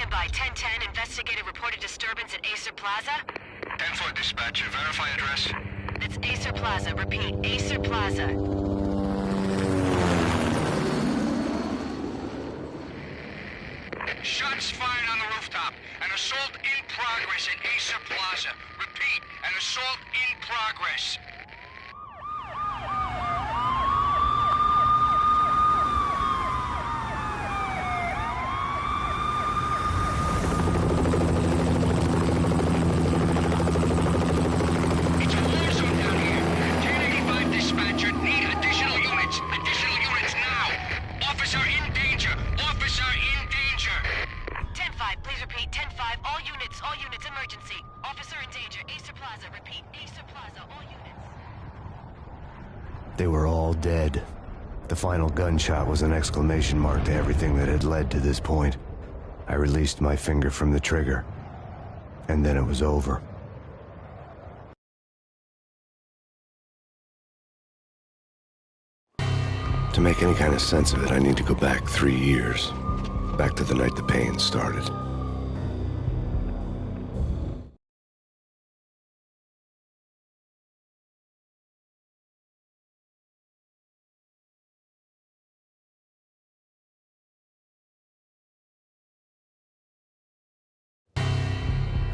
Standby, 1010, investigator reported disturbance at Acer Plaza. 10-4 dispatcher, verify address. That's Acer Plaza, repeat, Acer Plaza. Shots fired on the rooftop. An assault in progress at Acer Plaza. Repeat, an assault in progress. It's a war zone down here. 1085 dispatcher, need additional units. Additional units now. Officer in danger. Officer in danger. 10-5, please repeat, 10-5, all units, emergency. Officer in danger, Acer Plaza, repeat, Acer Plaza, all units. They were all dead. The final gunshot was an exclamation mark to everything that had led to this point. I released my finger from the trigger, and then it was over. To make any kind of sense of it, I need to go back 3 years. Back to the night the Payne started.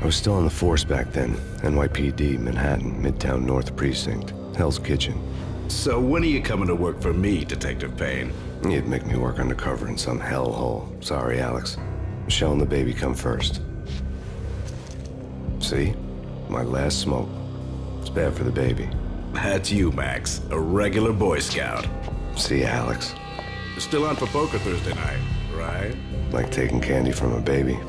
I was still on the force back then. NYPD, Manhattan, Midtown North Precinct, Hell's Kitchen. So when are you coming to work for me, Detective Payne? You'd make me work undercover in some hellhole. Sorry, Alex. Michelle and the baby come first. See? My last smoke. It's bad for the baby. That's you, Max. A regular Boy Scout. See, Alex. Still on for poker Thursday night, right? Like taking candy from a baby.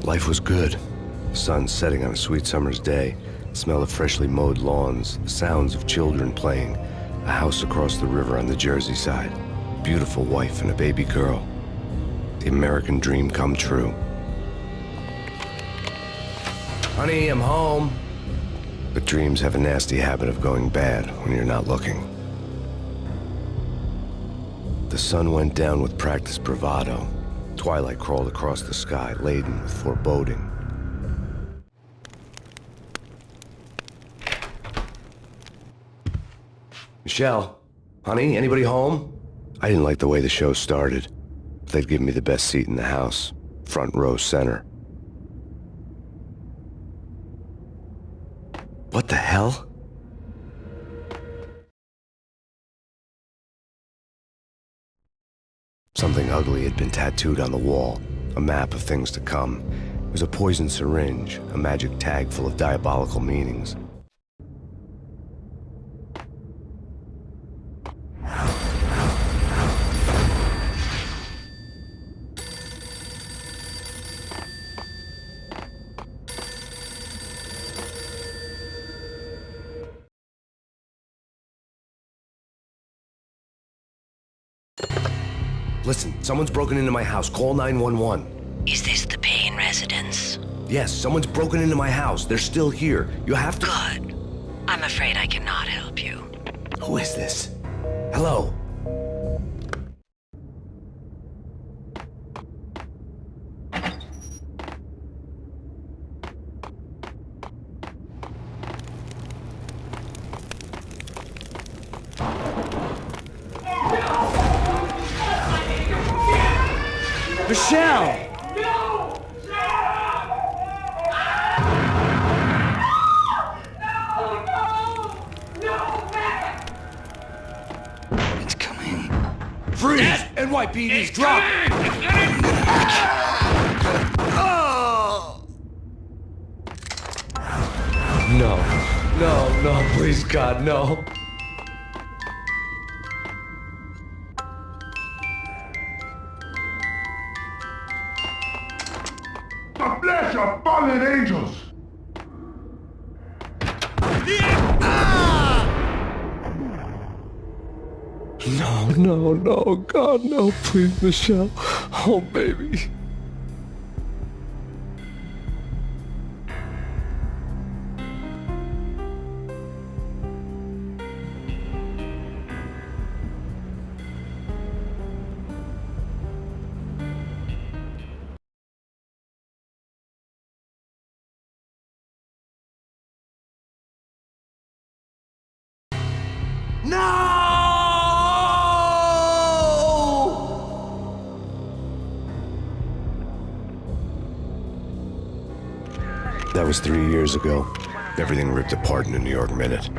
Life was good. The sun setting on a sweet summer's day. The smell of freshly mowed lawns. The sounds of children playing. A house across the river on the Jersey side. Beautiful wife and a baby girl. The American dream come true. Honey, I'm home. But dreams have a nasty habit of going bad when you're not looking. The sun went down with practiced bravado. Twilight crawled across the sky, laden with foreboding. Michelle, honey, anybody home? I didn't like the way the show started. They'd give me the best seat in the house, front row center. What the hell? Something ugly had been tattooed on the wall, a map of things to come. It was a poison syringe, a magic tag full of diabolical meanings. Listen, someone's broken into my house. Call 911. Is this the Payne residence? Yes, someone's broken into my house. They're still here. You have to... Good. I'm afraid I cannot help you. Who is this? Hello? Michelle! It's coming. Freeze! NYPD's drop! No, please God, no. The flesh of fallen angels! No, God, no, please, Michelle. Oh, baby. That was 3 years ago. Everything ripped apart in a New York minute.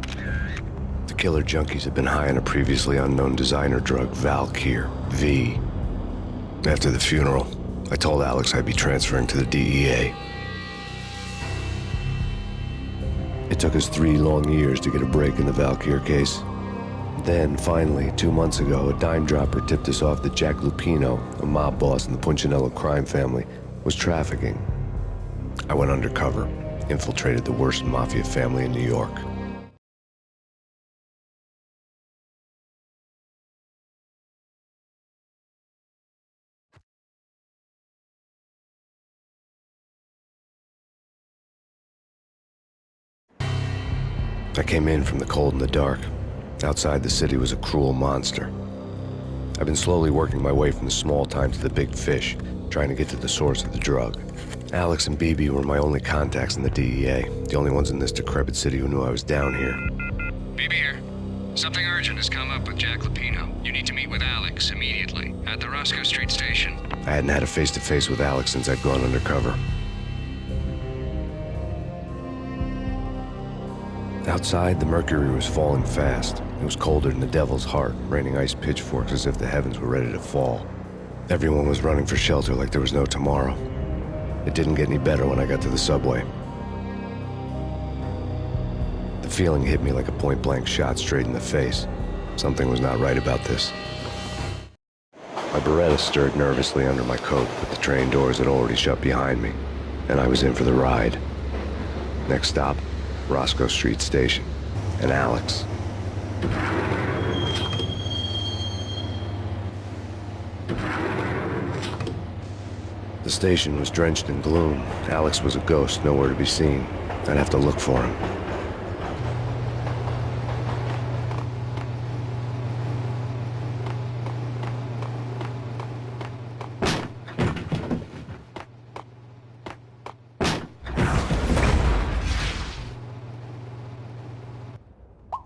The killer junkies had been high on a previously unknown designer drug, Valkyr, V. After the funeral, I told Alex I'd be transferring to the DEA. It took us 3 long years to get a break in the Valkyr case. Then, finally, 2 months ago, a dime dropper tipped us off that Jack Lupino, a mob boss in the Punchinello crime family, was trafficking. I went undercover, infiltrated the worst mafia family in New York. I came in from the cold and the dark. Outside the city was a cruel monster. I've been slowly working my way from the small time to the big fish, trying to get to the source of the drug. Alex and BB were my only contacts in the DEA, the only ones in this decrepit city who knew I was down here. BB here. Something urgent has come up with Jack Lupino. You need to meet with Alex immediately at the Roscoe Street station. I hadn't had a face-to-face with Alex since I'd gone undercover. Outside, the mercury was falling fast. It was colder than the devil's heart, raining ice pitchforks as if the heavens were ready to fall. Everyone was running for shelter like there was no tomorrow. It didn't get any better when I got to the subway. The feeling hit me like a point-blank shot straight in the face. Something was not right about this. My Beretta stirred nervously under my coat, but the train doors had already shut behind me, and I was in for the ride. Next stop, Roscoe Street Station, and Alex. The station was drenched in gloom. Alex was a ghost, nowhere to be seen. I'd have to look for him.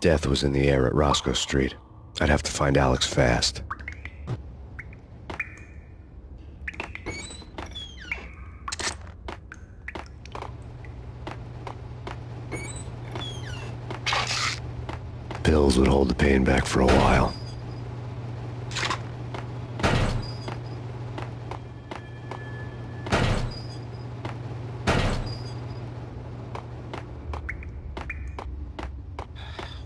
Death was in the air at Roscoe Street. I'd have to find Alex fast. Pills would hold the pain back for a while.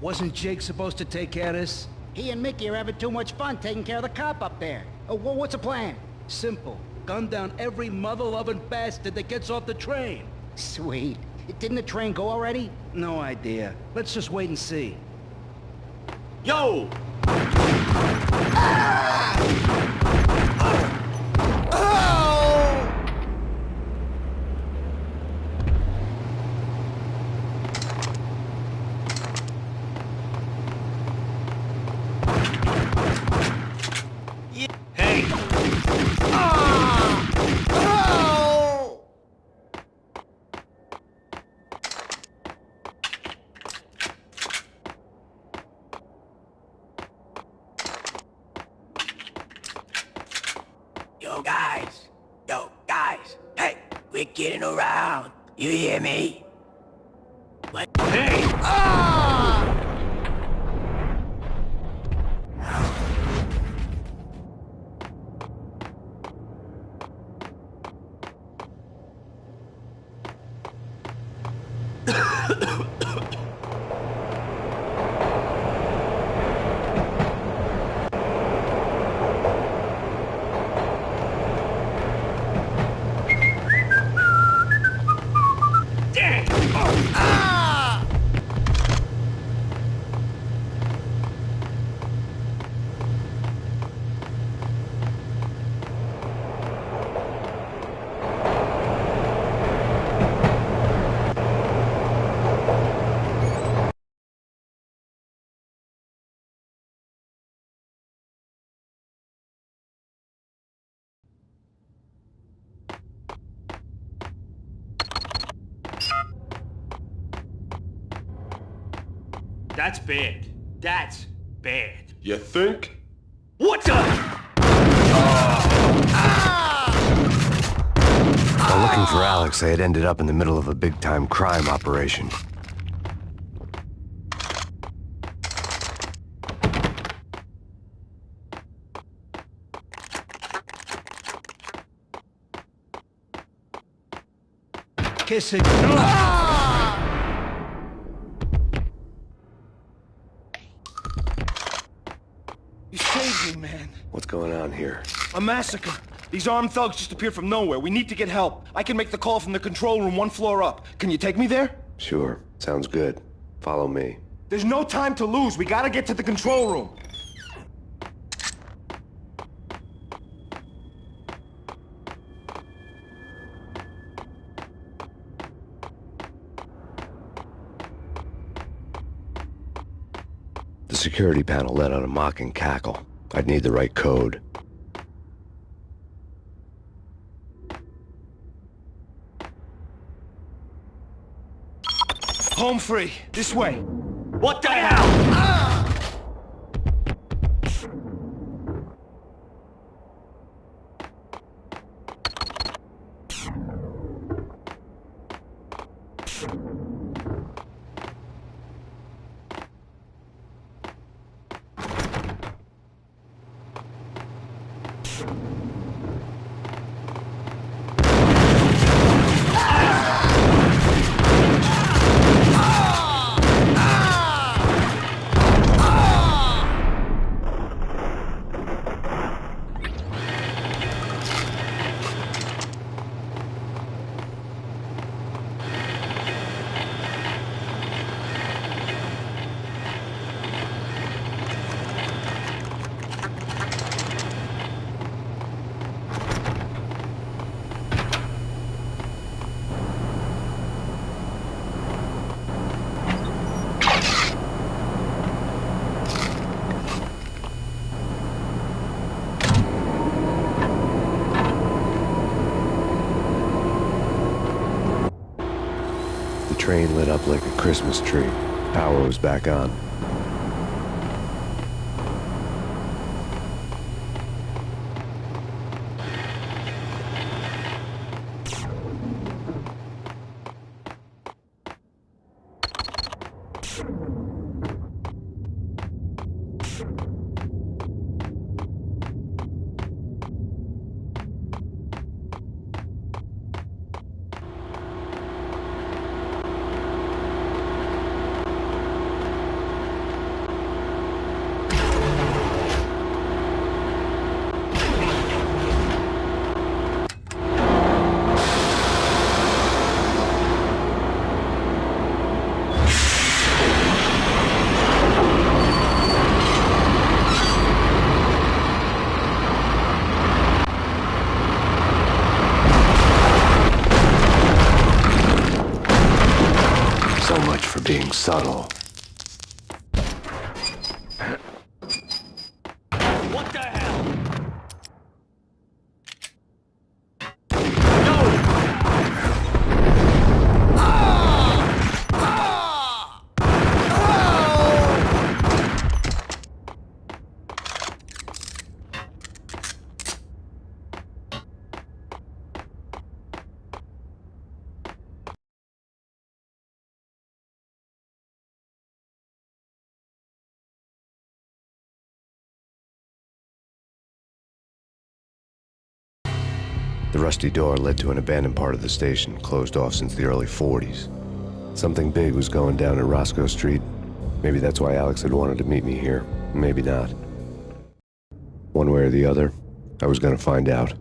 Wasn't Jake supposed to take care of this? He and Mickey are having too much fun taking care of the cop up there. What's the plan? Simple. Gun down every mother-loving bastard that gets off the train. Sweet. Didn't the train go already? No idea. Let's just wait and see. Yo! Hey! Yo, guys, hey, we're getting around. You hear me? What? Hey! That's bad. That's bad. You think? What the? While looking for Alex, they had ended up in the middle of a big-time crime operation. Kiss it. You saved me, man. What's going on here? A massacre. These armed thugs just appeared from nowhere. We need to get help. I can make the call from the control room 1 floor up. Can you take me there? Sure. Sounds good. Follow me. There's no time to lose. We gotta get to the control room. The security panel let out a mocking cackle. I'd need the right code. Home free. This way. What the hell? The train lit up like a Christmas tree. Power was back on. So much for being subtle. What the hell? The rusty door led to an abandoned part of the station, closed off since the early 40s. Something big was going down at Roscoe Street. Maybe that's why Alex had wanted to meet me here. Maybe not. One way or the other, I was gonna find out.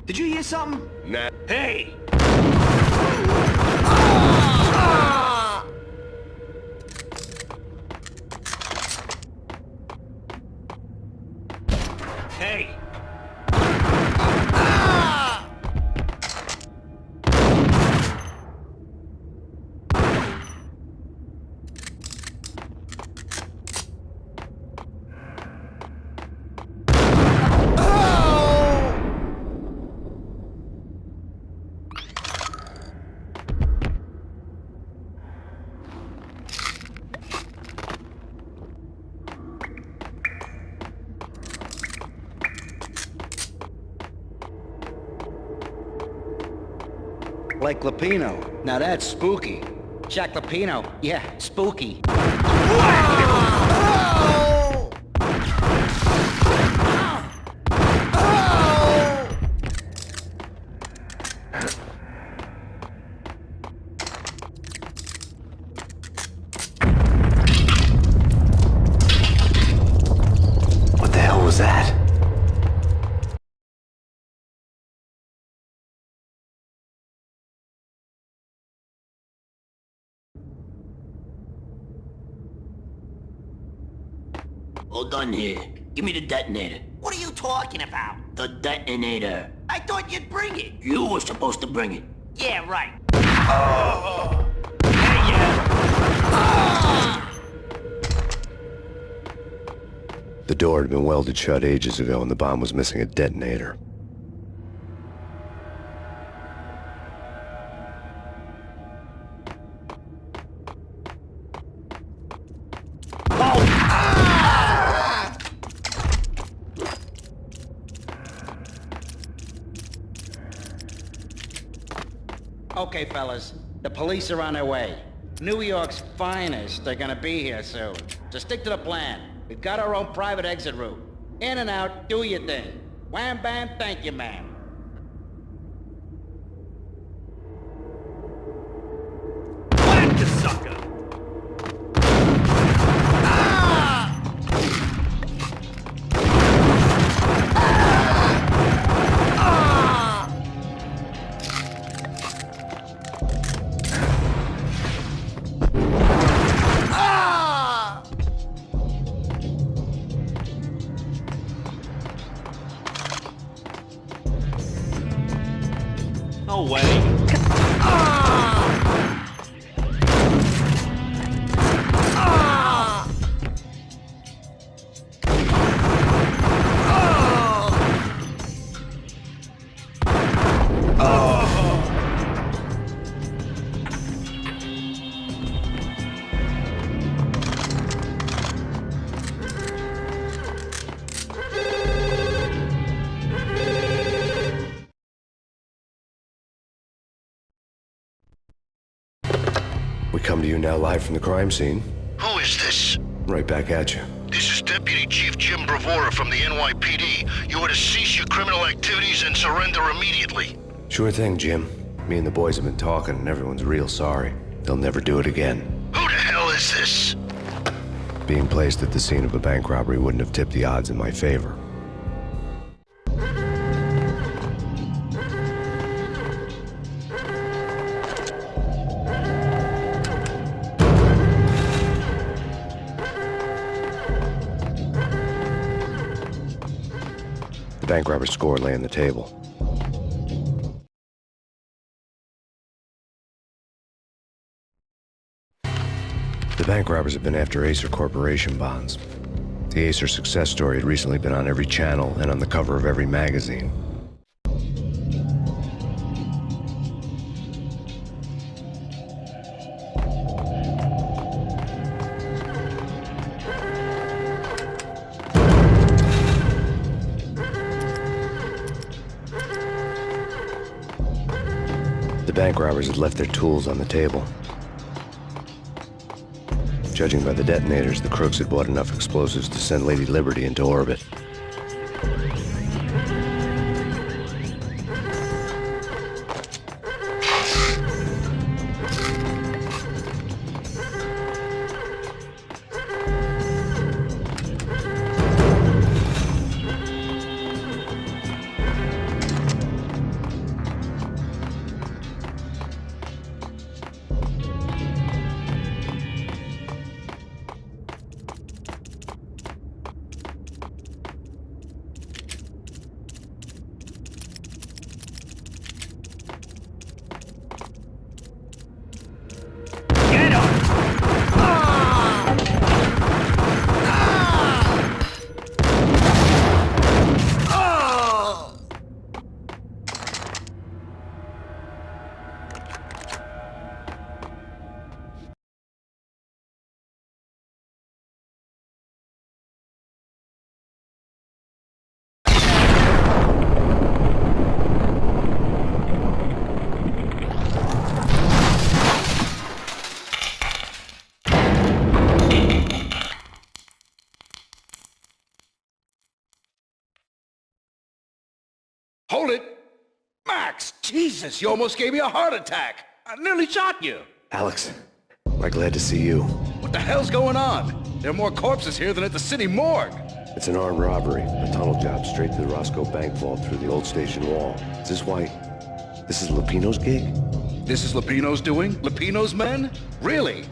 Did you hear something? Nah. Hey! Hey! Like Lapino. Now that's spooky. Jack Lapino. Yeah, spooky. What the hell was that? Hold on here. Give me the detonator. What are you talking about? The detonator. I thought you'd bring it. You were supposed to bring it. Yeah, right. The door had been welded shut ages ago and the bomb was missing a detonator. Okay, fellas. The police are on their way. New York's finest are gonna be here soon. So stick to the plan. We've got our own private exit route. In and out, do your thing. Wham bam, thank you, ma'am. Whack the sucker! No way. We come to you now live from the crime scene. Who is this? Right back at you. This is Deputy Chief Jim Bravura from the NYPD. You are to cease your criminal activities and surrender immediately. Sure thing, Jim. Me and the boys have been talking and everyone's real sorry. They'll never do it again. Who the hell is this? Being placed at the scene of a bank robbery wouldn't have tipped the odds in my favor. The bank robber's score lay on the table. The bank robbers have been after Acer Corporation bonds. The Acer success story had recently been on every channel and on the cover of every magazine. The bank robbers had left their tools on the table. Judging by the detonators, the crooks had bought enough explosives to send Lady Liberty into orbit. Max, Jesus, you almost gave me a heart attack. I nearly shot you. Alex, am I glad to see you? What the hell's going on? There are more corpses here than at the city morgue. It's an armed robbery, a tunnel job straight to the Roscoe Bank vault through the old station wall. Is this why... this is Lupino's gig? This is Lupino's doing? Lupino's men? Really?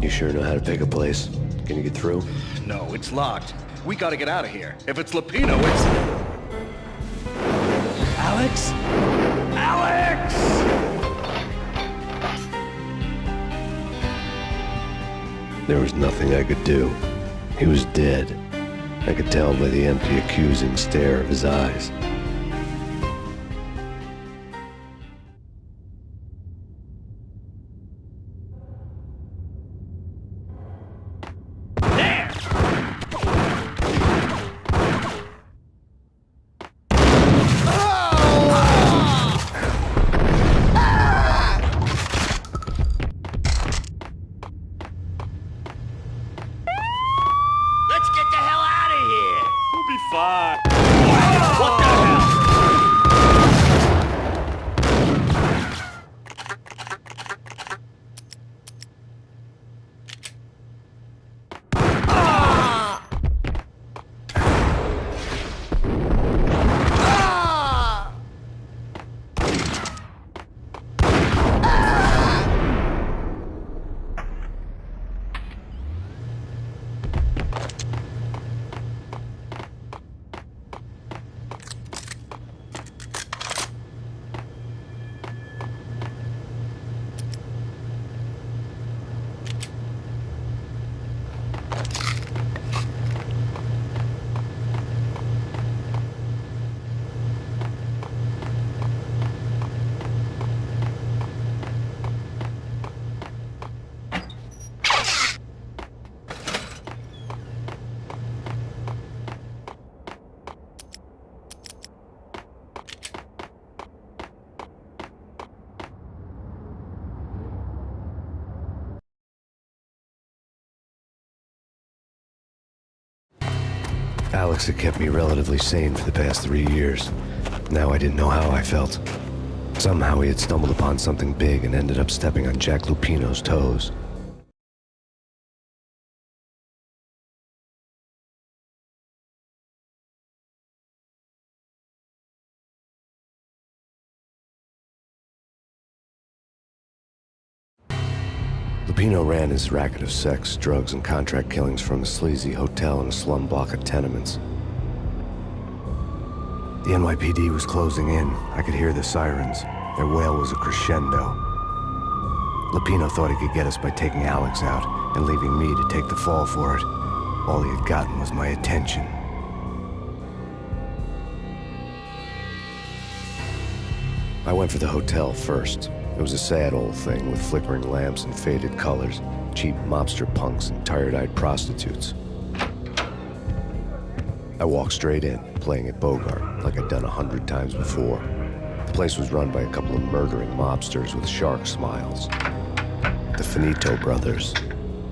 You sure know how to pick a place. Can you get through? No, it's locked. We gotta get out of here. If it's Lupino, it's... Alex? Alex! There was nothing I could do. He was dead. I could tell by the empty, accusing stare of his eyes. Let's get the hell out of here! We'll be fine. What the hell? Alex had kept me relatively sane for the past 3 years. Now I didn't know how I felt. Somehow he had stumbled upon something big and ended up stepping on Jack Lupino's toes. Lupino ran his racket of sex, drugs, and contract killings from a sleazy hotel in a slum block of tenements. The NYPD was closing in. I could hear the sirens. Their wail was a crescendo. Lupino thought he could get us by taking Alex out and leaving me to take the fall for it. All he had gotten was my attention. I went for the hotel first. It was a sad old thing with flickering lamps and faded colors, cheap mobster punks and tired-eyed prostitutes. I walked straight in, playing at Bogart, like I'd done 100 times before. The place was run by a couple of murdering mobsters with shark smiles. The Finito brothers.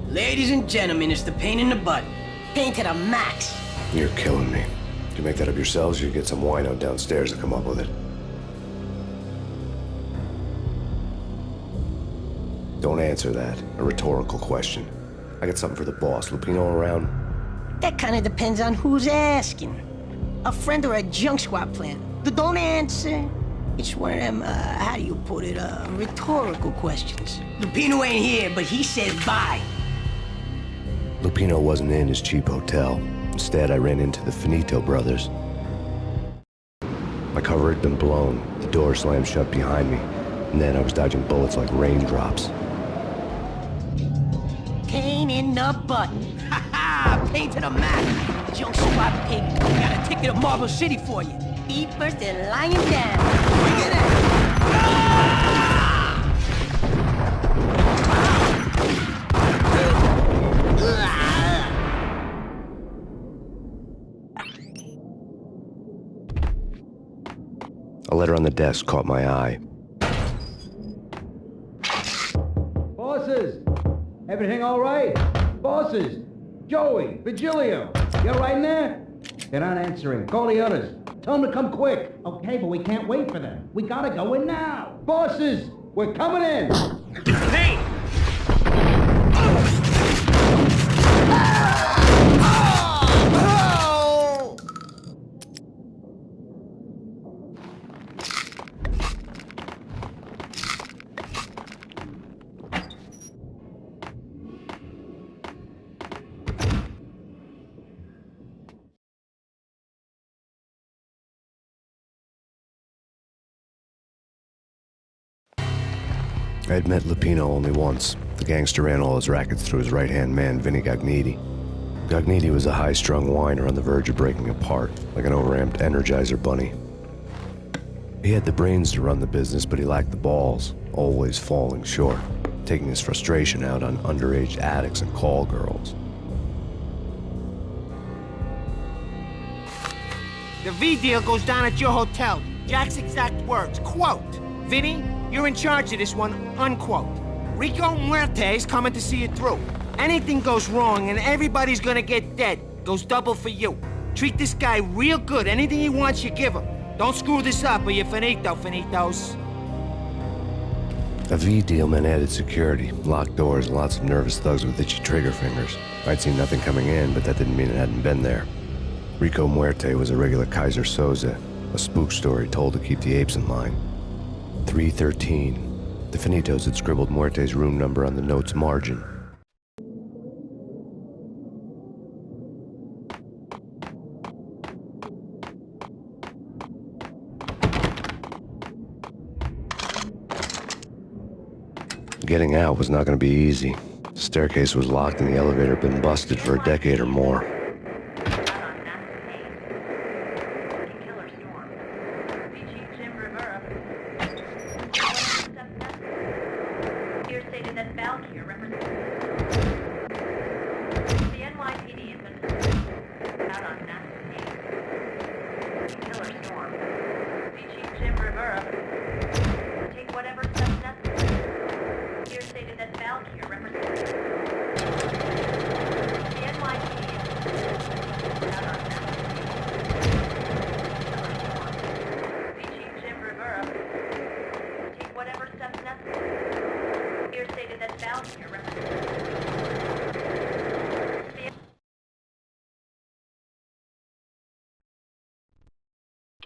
Ladies and gentlemen, it's the Payne in the butt. Payne to the max. You're killing me. Did you make that up yourselves, or you get some wino downstairs to come up with it? Don't answer that. A rhetorical question. I got something for the boss. Lupino around? That kind of depends on who's asking. A friend or a junk squad plan. Don't answer. It's one of them, how do you put it, rhetorical questions. Lupino ain't here, but he said bye. Lupino wasn't in his cheap hotel. Instead, I ran into the Finito brothers. My cover had been blown. The door slammed shut behind me. And then I was dodging bullets like raindrops. Payne in the butt. Ha ha! Payne to the max. Junk squad pig. Got a ticket to Marble City for you. Feet first and lying down. Bring it in. A letter on the desk caught my eye. Bosses! Everything all right? Bosses! Joey! Vigilio! You all right in there? They're not answering. Call the others. Tell them to come quick. Okay, but we can't wait for them. We gotta go in now. Bosses, we're coming in. Payne! I had met Lupino only once. The gangster ran all his rackets through his right-hand man, Vinny Gagniti. Gagniti was a high-strung whiner on the verge of breaking apart, like an overamped Energizer bunny. He had the brains to run the business, but he lacked the balls, always falling short, taking his frustration out on underage addicts and call girls. The V deal goes down at your hotel. Jack's exact words, quote, "Vinny, you're in charge of this one," unquote. Rico Muerte's coming to see it through. Anything goes wrong and everybody's gonna get dead. Goes double for you. Treat this guy real good. Anything he wants, you give him. Don't screw this up or you're finito, finitos. A V deal meant added security, locked doors, and lots of nervous thugs with itchy trigger fingers. I'd seen nothing coming in, but that didn't mean it hadn't been there. Rico Muerte was a regular Kaiser Soze, a spook story told to keep the apes in line. 313. The Finitos had scribbled Muerte's room number on the note's margin. Getting out was not going to be easy. The staircase was locked and the elevator had been busted for a decade or more.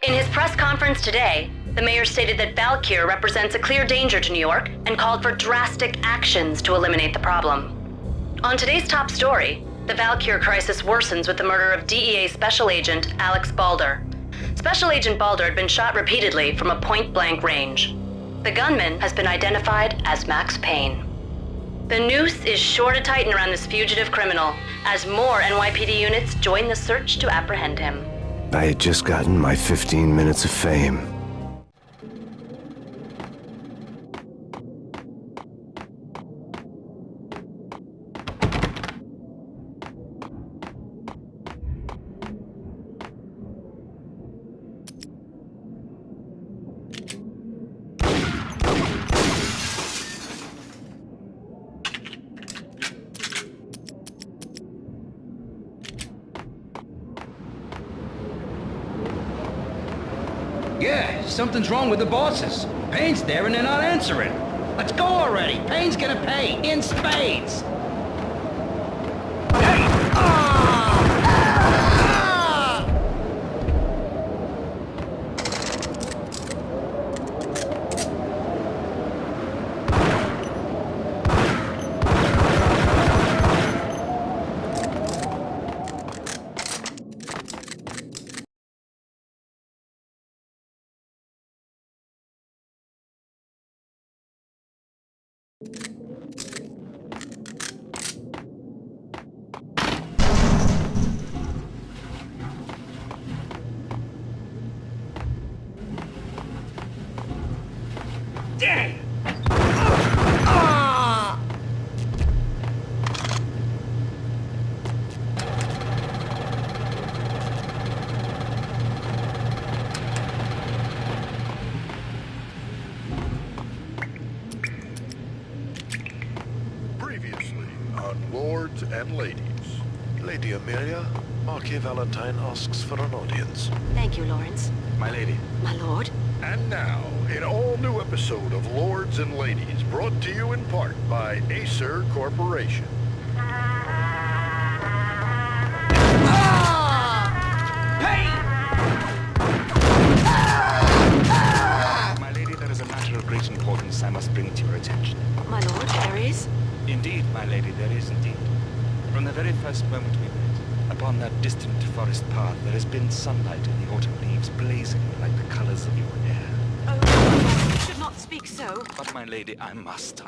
In his press conference today, the mayor stated that Valkyr represents a clear danger to New York and called for drastic actions to eliminate the problem. On today's top story, the Valkyr crisis worsens with the murder of DEA Special Agent Alex Balder. Special Agent Balder had been shot repeatedly from a point-blank range. The gunman has been identified as Max Payne. The noose is sure to tighten around this fugitive criminal as more NYPD units join the search to apprehend him. I had just gotten my 15 minutes of fame. Yeah, something's wrong with the bosses. Payne's there and they're not answering. Let's go already. Payne's gonna pay in spades. Hey! Dang! Previously on Lords and Ladies. Lady Amelia, Marquis Valentine asks for an audience. Thank you, Lawrence. My lady. My lord. And now, an all-new episode of Lords and Ladies, brought to you in part by Acer Corporation. My lady, there is a matter of great importance I must bring to your attention. My lord, there is? Indeed, my lady, there is indeed. From the very first moment we met, upon that distant forest path, there has been sunlight in the autumn leaves blazing like the colors of your hair. Oh, my lord, you should not speak so. But my lady, I must.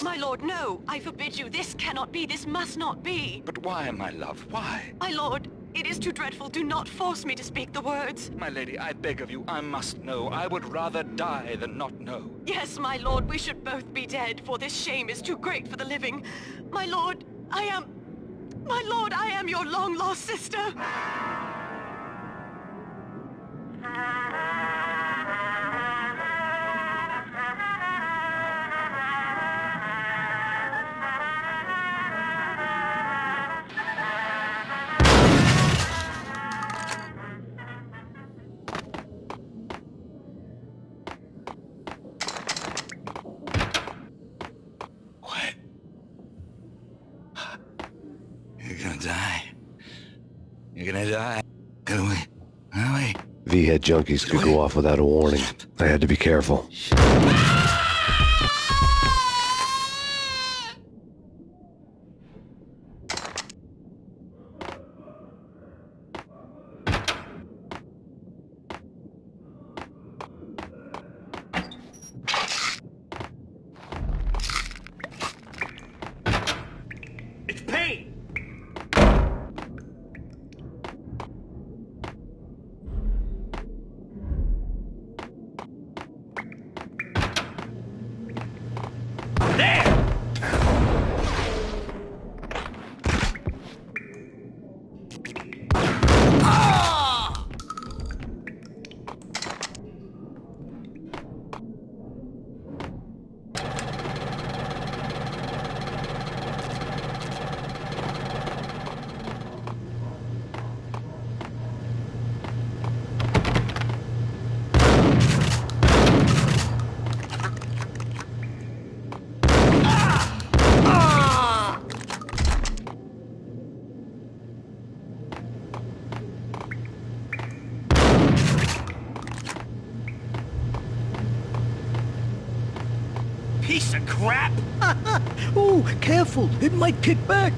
My lord, no! I forbid you. This cannot be. This must not be. But why, my love, why? My lord, it is too dreadful. Do not force me to speak the words. My lady, I beg of you, I must know. I would rather die than not know. Yes, my lord, we should both be dead, for this shame is too great for the living. My lord, I am your long-lost sister. You're gonna die. You're gonna die. Get away. Get away. V-head junkies could go off without a warning. I had to be careful. It's Payne! Piece of crap! Oh, careful! It might kick back!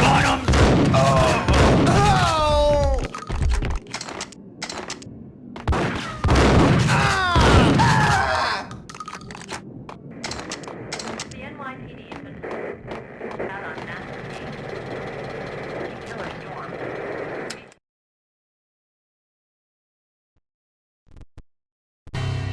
Got him! The NYPD has been out on massive killer storm.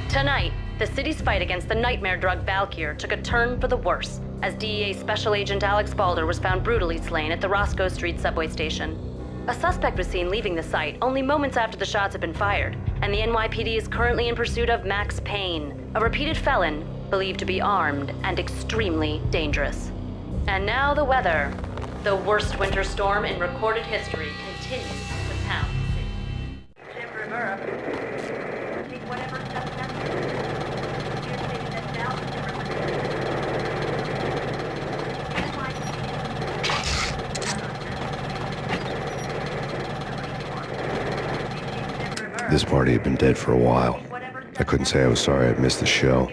Tonight, the city's fight against the nightmare drug Valkyr took a turn for the worse, as DEA Special Agent Alex Balder was found brutally slain at the Roscoe Street subway station. A suspect was seen leaving the site only moments after the shots had been fired, and the NYPD is currently in pursuit of Max Payne, a repeated felon believed to be armed and extremely dangerous. And now the weather. The worst winter storm in recorded history continues to pound the city. Jim Rivera, take whatever steps necessary. Here stated that Valkyr This party had been dead for a while. I couldn't say I was sorry I'd missed the show.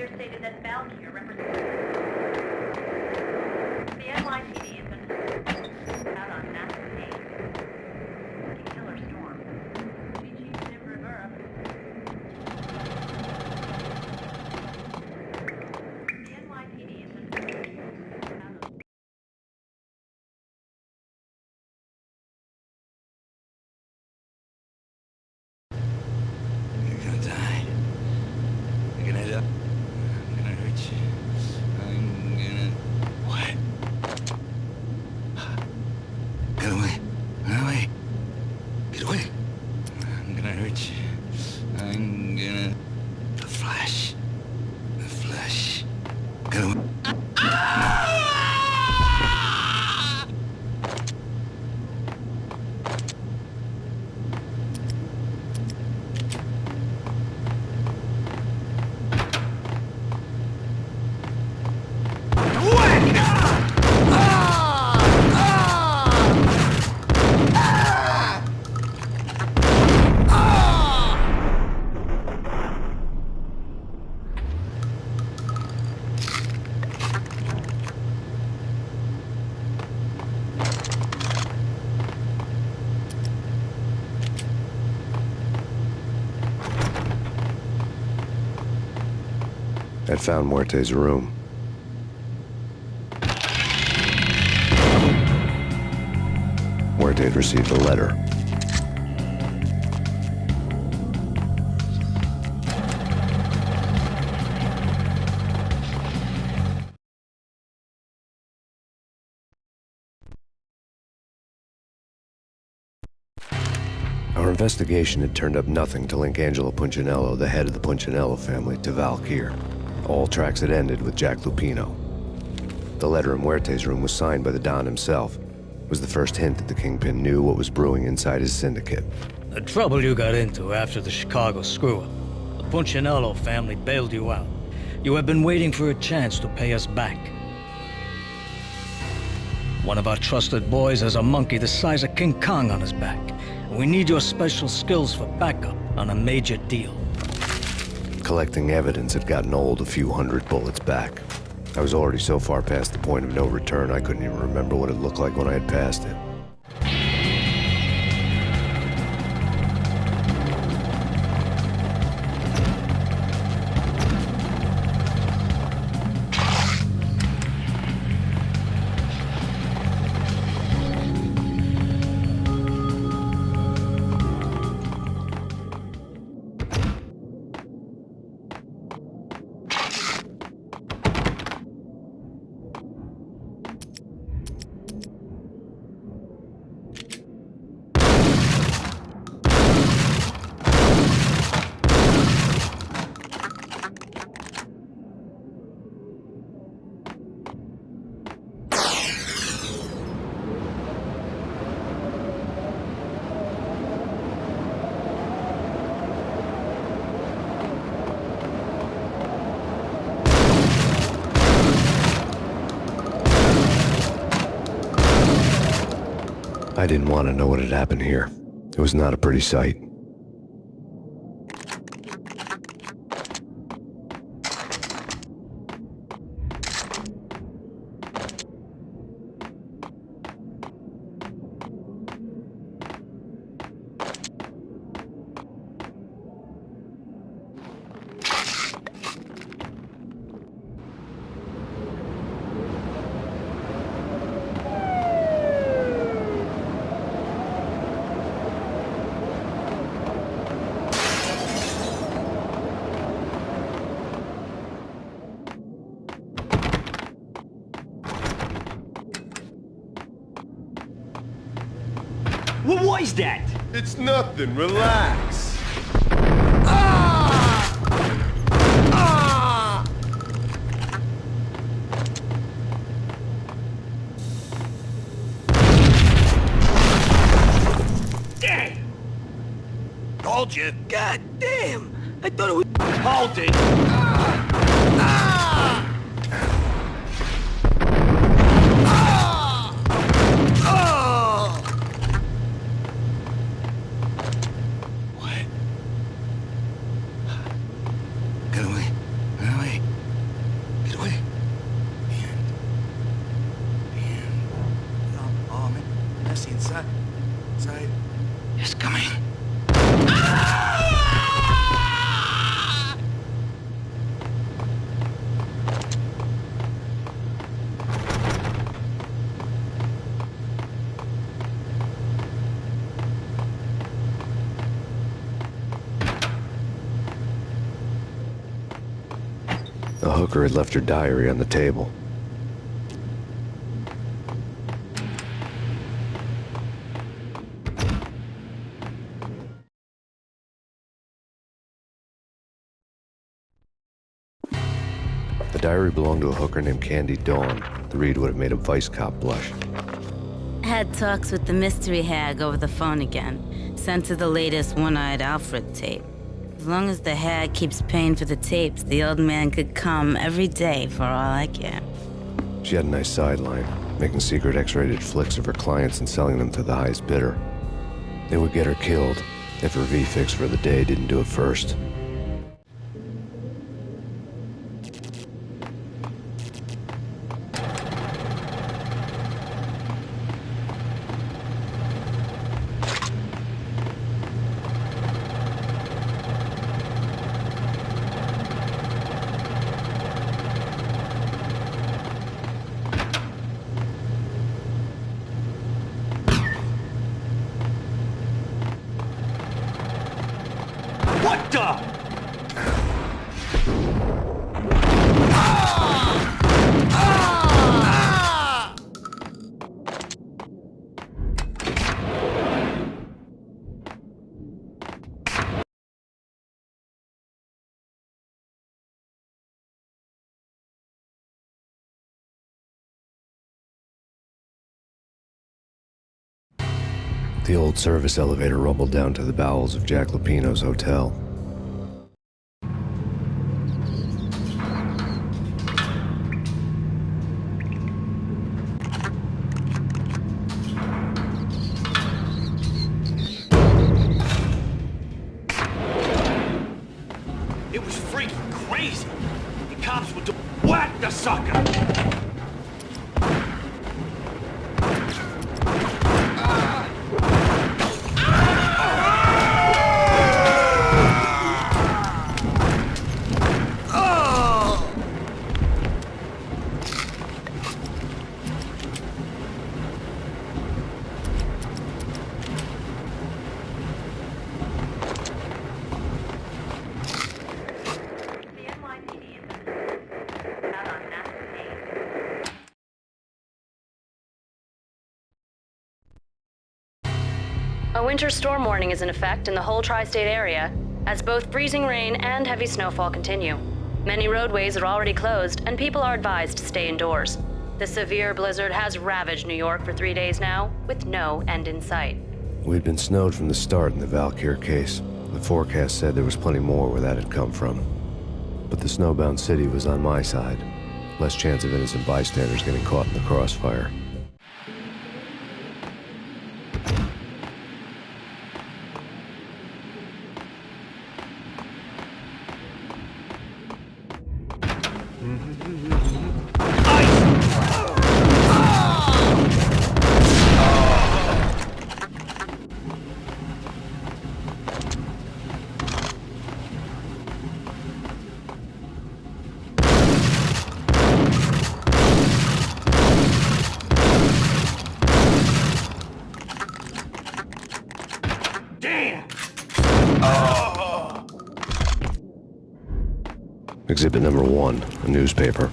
I'd found Muerte's room. Muerte had received a letter. Our investigation had turned up nothing to link Angelo Punchinello, the head of the Punchinello family, to Val Kier. All tracks had ended with Jack Lupino. The letter in Muerte's room was signed by the Don himself. It was the first hint that the Kingpin knew what was brewing inside his syndicate. The trouble you got into after the Chicago screw-up. The Punchinello family bailed you out. You have been waiting for a chance to pay us back. One of our trusted boys has a monkey the size of King Kong on his back. We need your special skills for backup on a major deal. Collecting evidence had gotten old a few hundred bullets back. I was already so far past the point of no return I couldn't even remember what it looked like when I had passed it. I didn't want to know what had happened here. It was not a pretty sight. What was that? It's nothing. Relax. Damn! Told you. God damn! I thought it was... Hold it! Get away. Get away. Get away. Oh, man. Messy inside. Inside. It's coming. The hooker had left her diary on the table. The diary belonged to a hooker named Candy Dawn. The read would have made a vice cop blush. Had talks with the mystery hag over the phone again. Sent her the latest One-Eyed Alfred tape. As long as the hag keeps paying for the tapes, the old man could come every day for all I care. She had a nice sideline, making secret X-rated flicks of her clients and selling them to the highest bidder. It would get her killed if her V-fix for the day didn't do it first. sucker! The old service elevator rumbled down to the bowels of Jack Lupino's hotel. It was freaking crazy. The cops would whack the sucker! A winter storm warning is in effect in the whole tri-state area, as both freezing rain and heavy snowfall continue. Many roadways are already closed, and people are advised to stay indoors. The severe blizzard has ravaged New York for 3 days now, with no end in sight. We'd been snowed from the start in the Valkyr case. The forecast said there was plenty more where that had come from. But the snowbound city was on my side. Less chance of innocent bystanders getting caught in the crossfire. Exhibit number 1, a newspaper.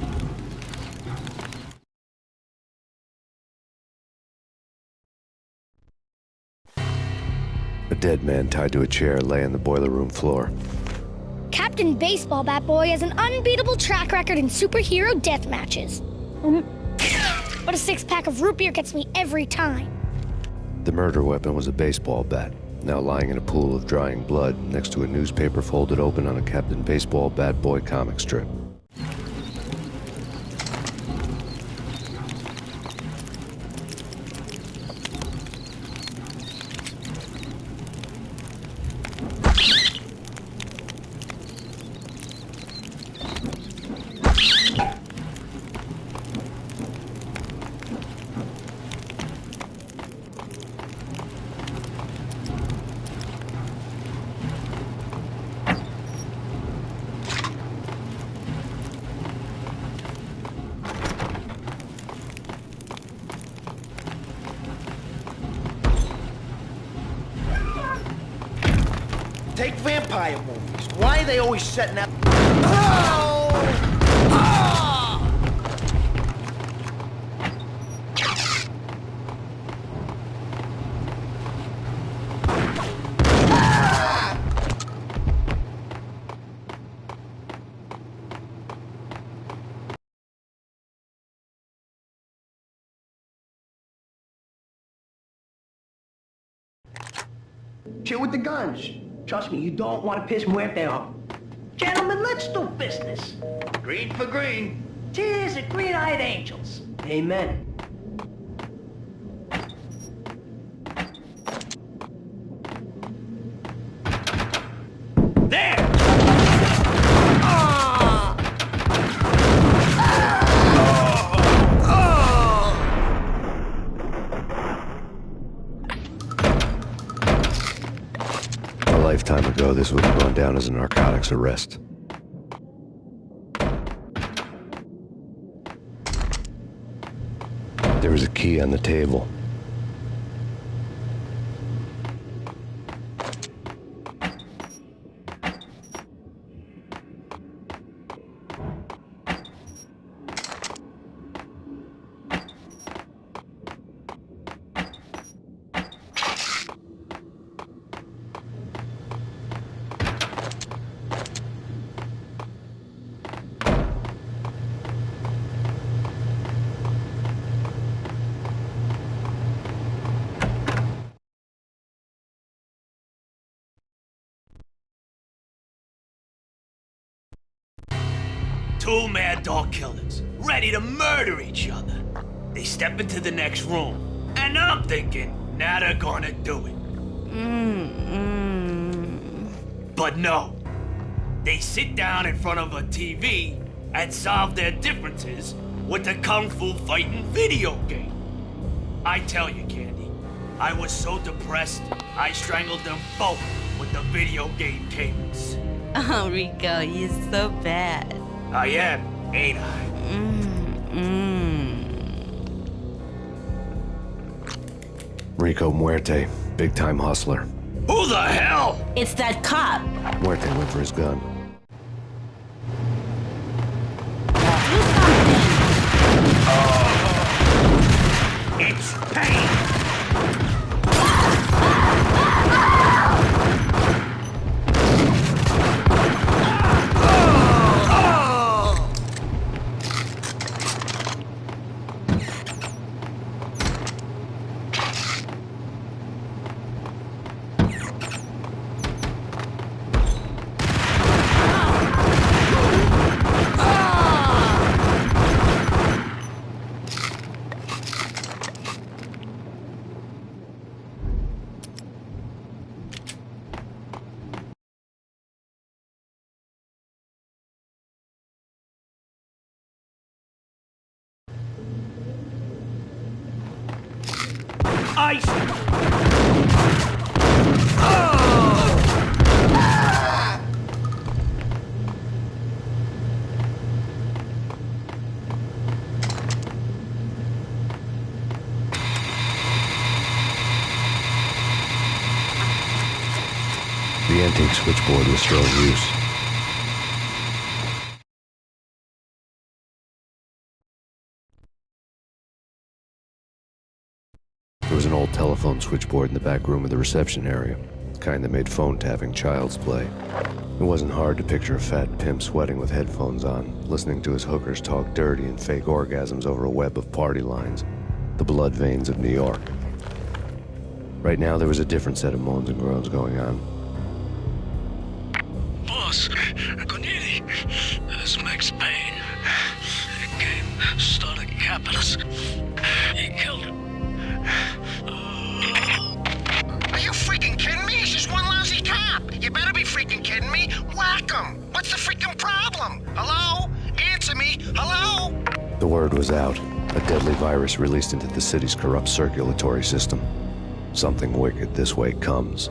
A dead man tied to a chair lay on the boiler room floor. Captain Baseball Bat Boy has an unbeatable track record in superhero death matches. But a 6-pack of root beer gets me every time. The murder weapon was a baseball bat, now lying in a pool of drying blood next to a newspaper folded open on a Captain Baseball Bat Boy comic strip. Take vampire movies. Why are they always setting up? Chill with the guns. Trust me, you don't want to piss Muerte off. Gentlemen, let's do business. Green for green. Cheers at green-eyed angels. Amen. There! A lifetime ago, this would have gone down as a narcotics arrest. There was a key on the table. Two mad dog killers, ready to murder each other. They step into the next room, and I'm thinking, now they're gonna do it. But no. They sit down in front of a TV and solve their differences with the Kung Fu fighting video game. I tell you, Candy, I was so depressed, I strangled them both with the video game cables. Oh, Rico, you're so bad. I am, ain't I? Rico Muerte, big-time hustler. Who the hell? It's that cop. Muerte went for his gun. It's Payne! Ice! The antique switchboard was still in use. There was an old telephone switchboard in the back room of the reception area, the kind that made phone tapping child's play. It wasn't hard to picture a fat pimp sweating with headphones on, listening to his hookers talk dirty and fake orgasms over a web of party lines, the blood veins of New York. Right now, there was a different set of moans and groans going on. Boss, Cornelia, this is Max Payne. He came, started capping us. He killed him. Are you freaking kidding me? He's just one lousy cop. You better be freaking kidding me. Whack him. What's the freaking problem? Hello? Answer me. Hello? The word was out. A deadly virus released into the city's corrupt circulatory system. Something wicked this way comes.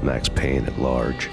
Max Payne at large.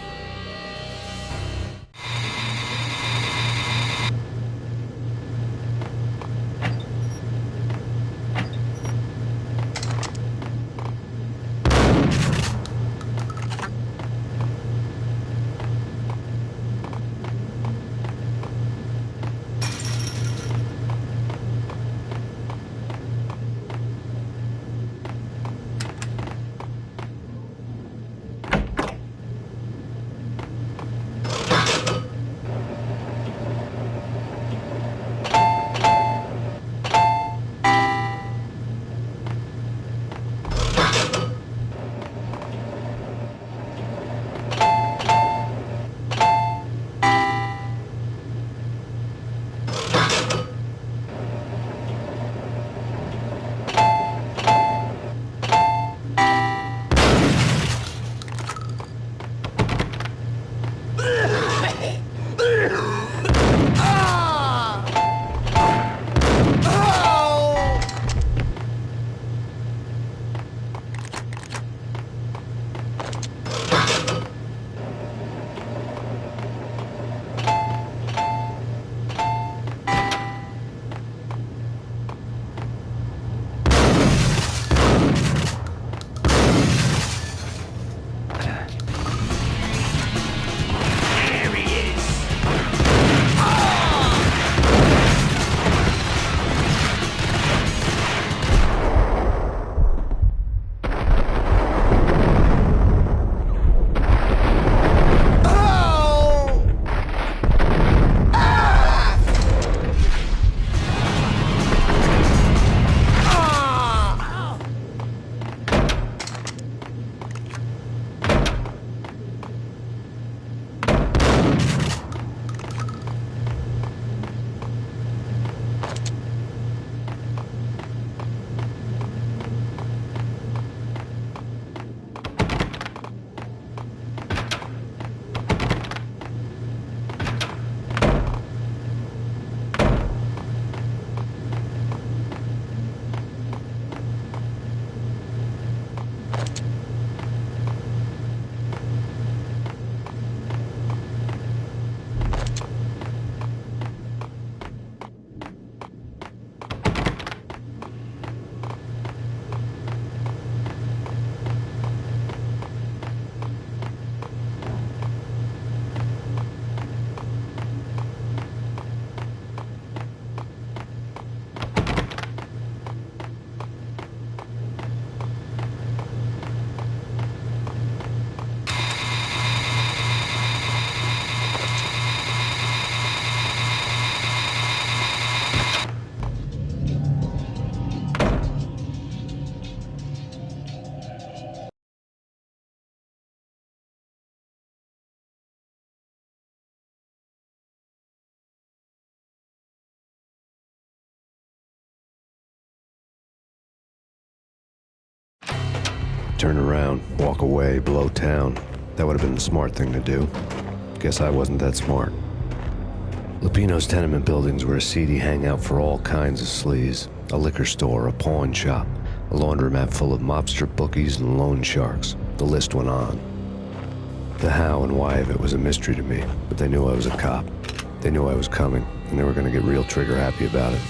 turn around, walk away, blow town. That would have been the smart thing to do. Guess I wasn't that smart. Lupino's tenement buildings were a seedy hangout for all kinds of sleaze. A liquor store, a pawn shop, a laundromat full of mobster bookies and loan sharks. The list went on. The how and why of it was a mystery to me, but they knew I was a cop. They knew I was coming, and they were going to get real trigger happy about it.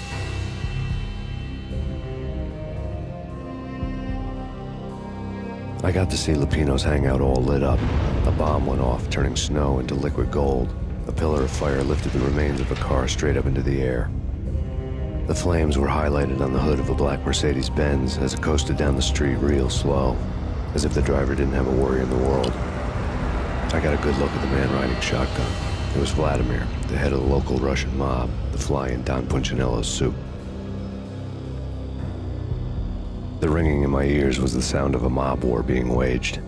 I got to see Lupino's hangout all lit up. A bomb went off, turning snow into liquid gold. A pillar of fire lifted the remains of a car straight up into the air. The flames were highlighted on the hood of a black Mercedes-Benz as it coasted down the street real slow, as if the driver didn't have a worry in the world. I got a good look at the man riding shotgun. It was Vladimir, the head of the local Russian mob, the fly in Don Punchinello's soup. The ringing in my ears was the sound of a mob war being waged.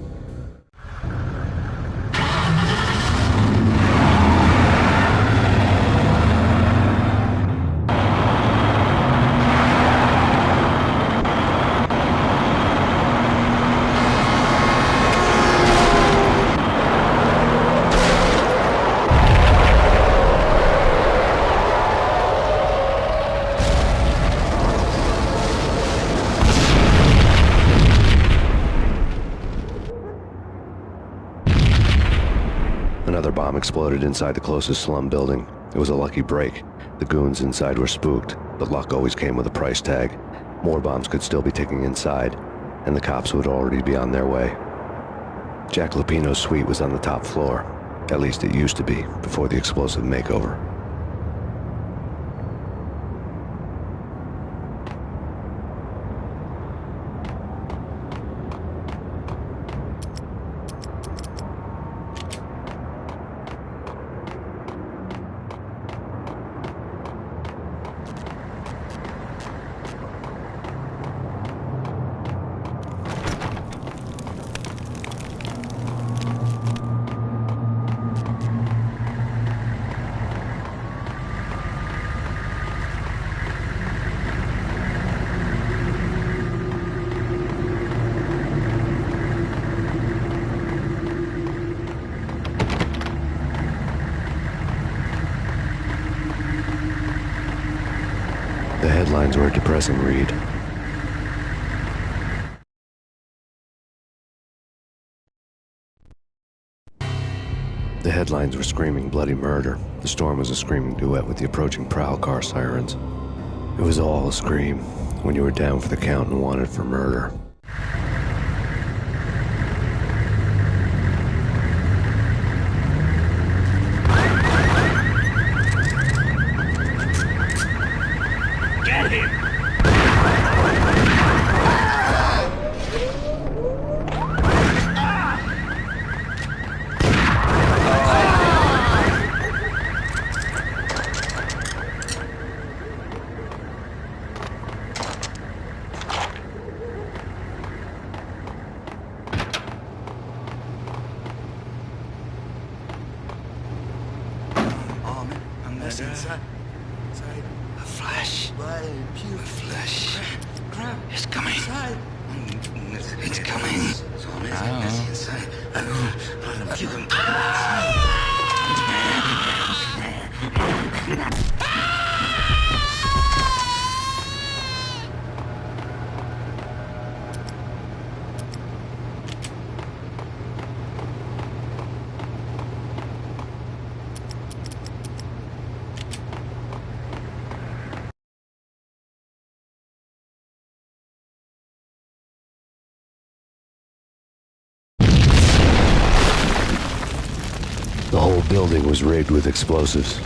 Another bomb exploded inside the closest slum building. It was a lucky break. The goons inside were spooked, but luck always came with a price tag. More bombs could still be ticking inside, and the cops would already be on their way. Jack Lupino's suite was on the top floor. At least it used to be, before the explosive makeover. The headlines were a depressing read. The headlines were screaming bloody murder. The storm was a screaming duet with the approaching prowl car sirens. It was all a scream when you were down for the count and wanted for murder. Get him! Inside. A flash. A flash. It's coming. It's coming. The whole building was rigged with explosives.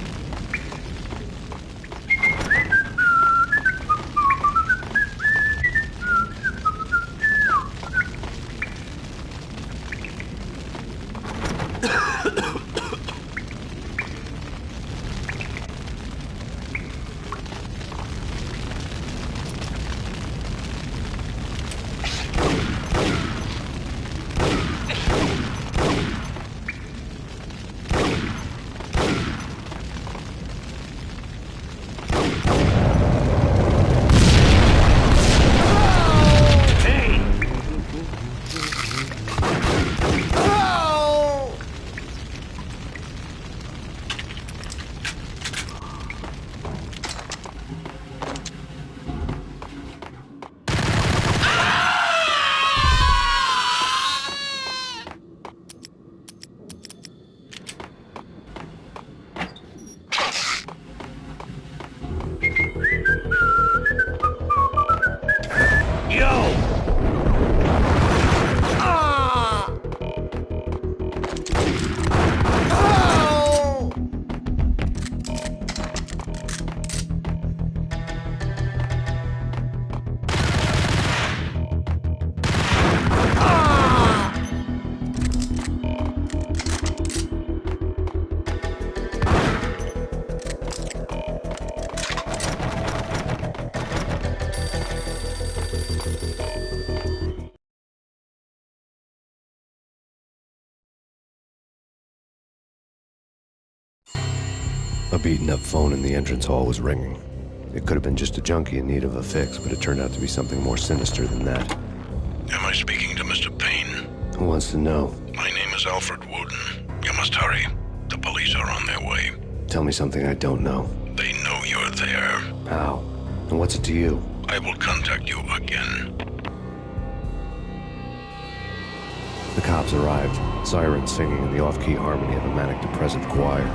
A beaten-up phone in the entrance hall was ringing. It could have been just a junkie in need of a fix, but it turned out to be something more sinister than that. Am I speaking to Mr. Payne? Who wants to know? My name is Alfred Wooden. You must hurry. The police are on their way. Tell me something I don't know. They know you're there. How? And what's it to you? I will contact you again. The cops arrived, sirens singing in the off-key harmony of a manic-depressive choir.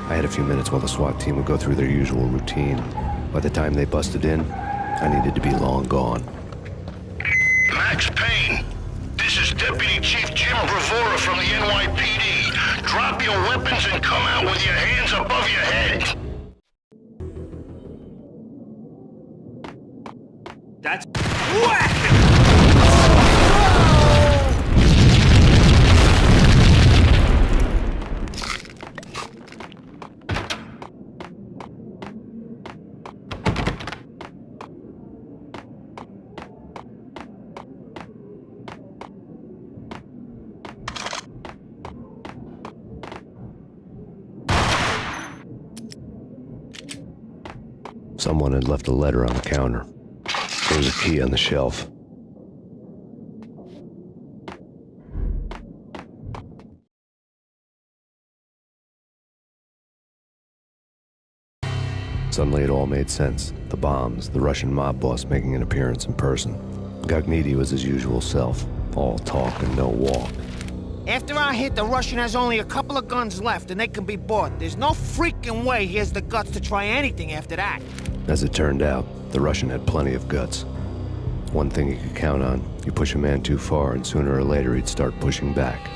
I had a few minutes while the SWAT team would go through their usual routine. By the time they busted in, I needed to be long gone. Max Payne, this is Deputy Chief Jim Bravura from the NYPD. Drop your weapons and come out with your hands above your head. That's whack! Someone had left a letter on the counter. There was a key on the shelf. Suddenly it all made sense. The bombs, the Russian mob boss making an appearance in person. Gognitti was his usual self, all talk and no walk. After our hit, the Russian has only a couple of guns left, and they can be bought. There's no freaking way he has the guts to try anything after that. As it turned out, the Russian had plenty of guts. One thing you could count on, you push a man too far and sooner or later he'd start pushing back.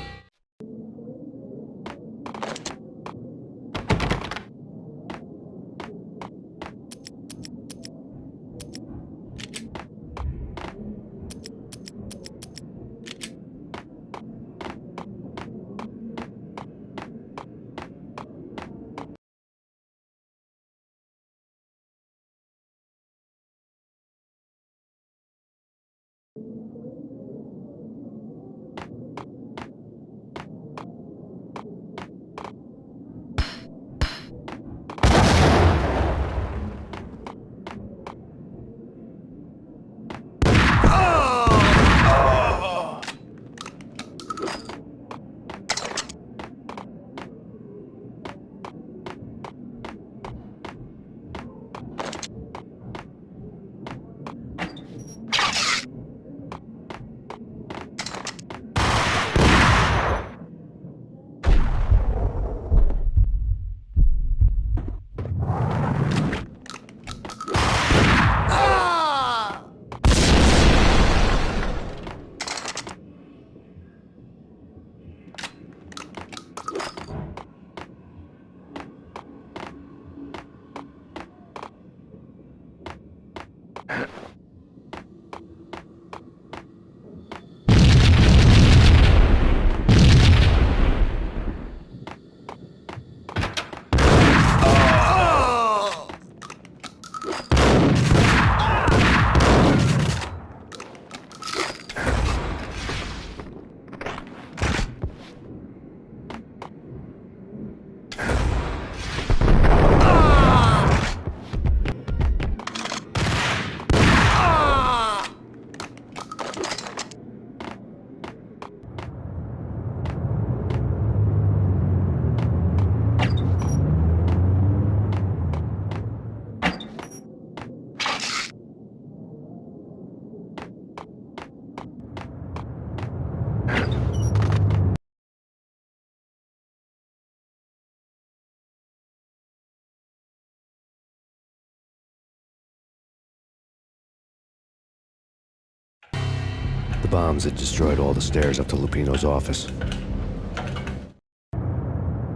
The bombs had destroyed all the stairs up to Lupino's office.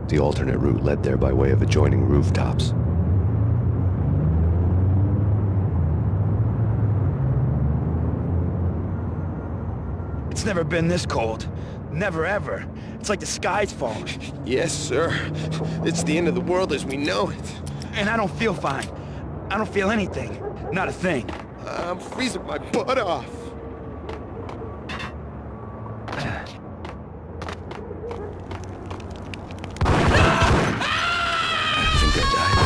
The alternate route led there by way of adjoining rooftops. It's never been this cold. Never ever. It's like the sky's falling. Yes, sir. It's the end of the world as we know it. And I don't feel fine. I don't feel anything. Not a thing. I'm freezing my butt off. I think think I died.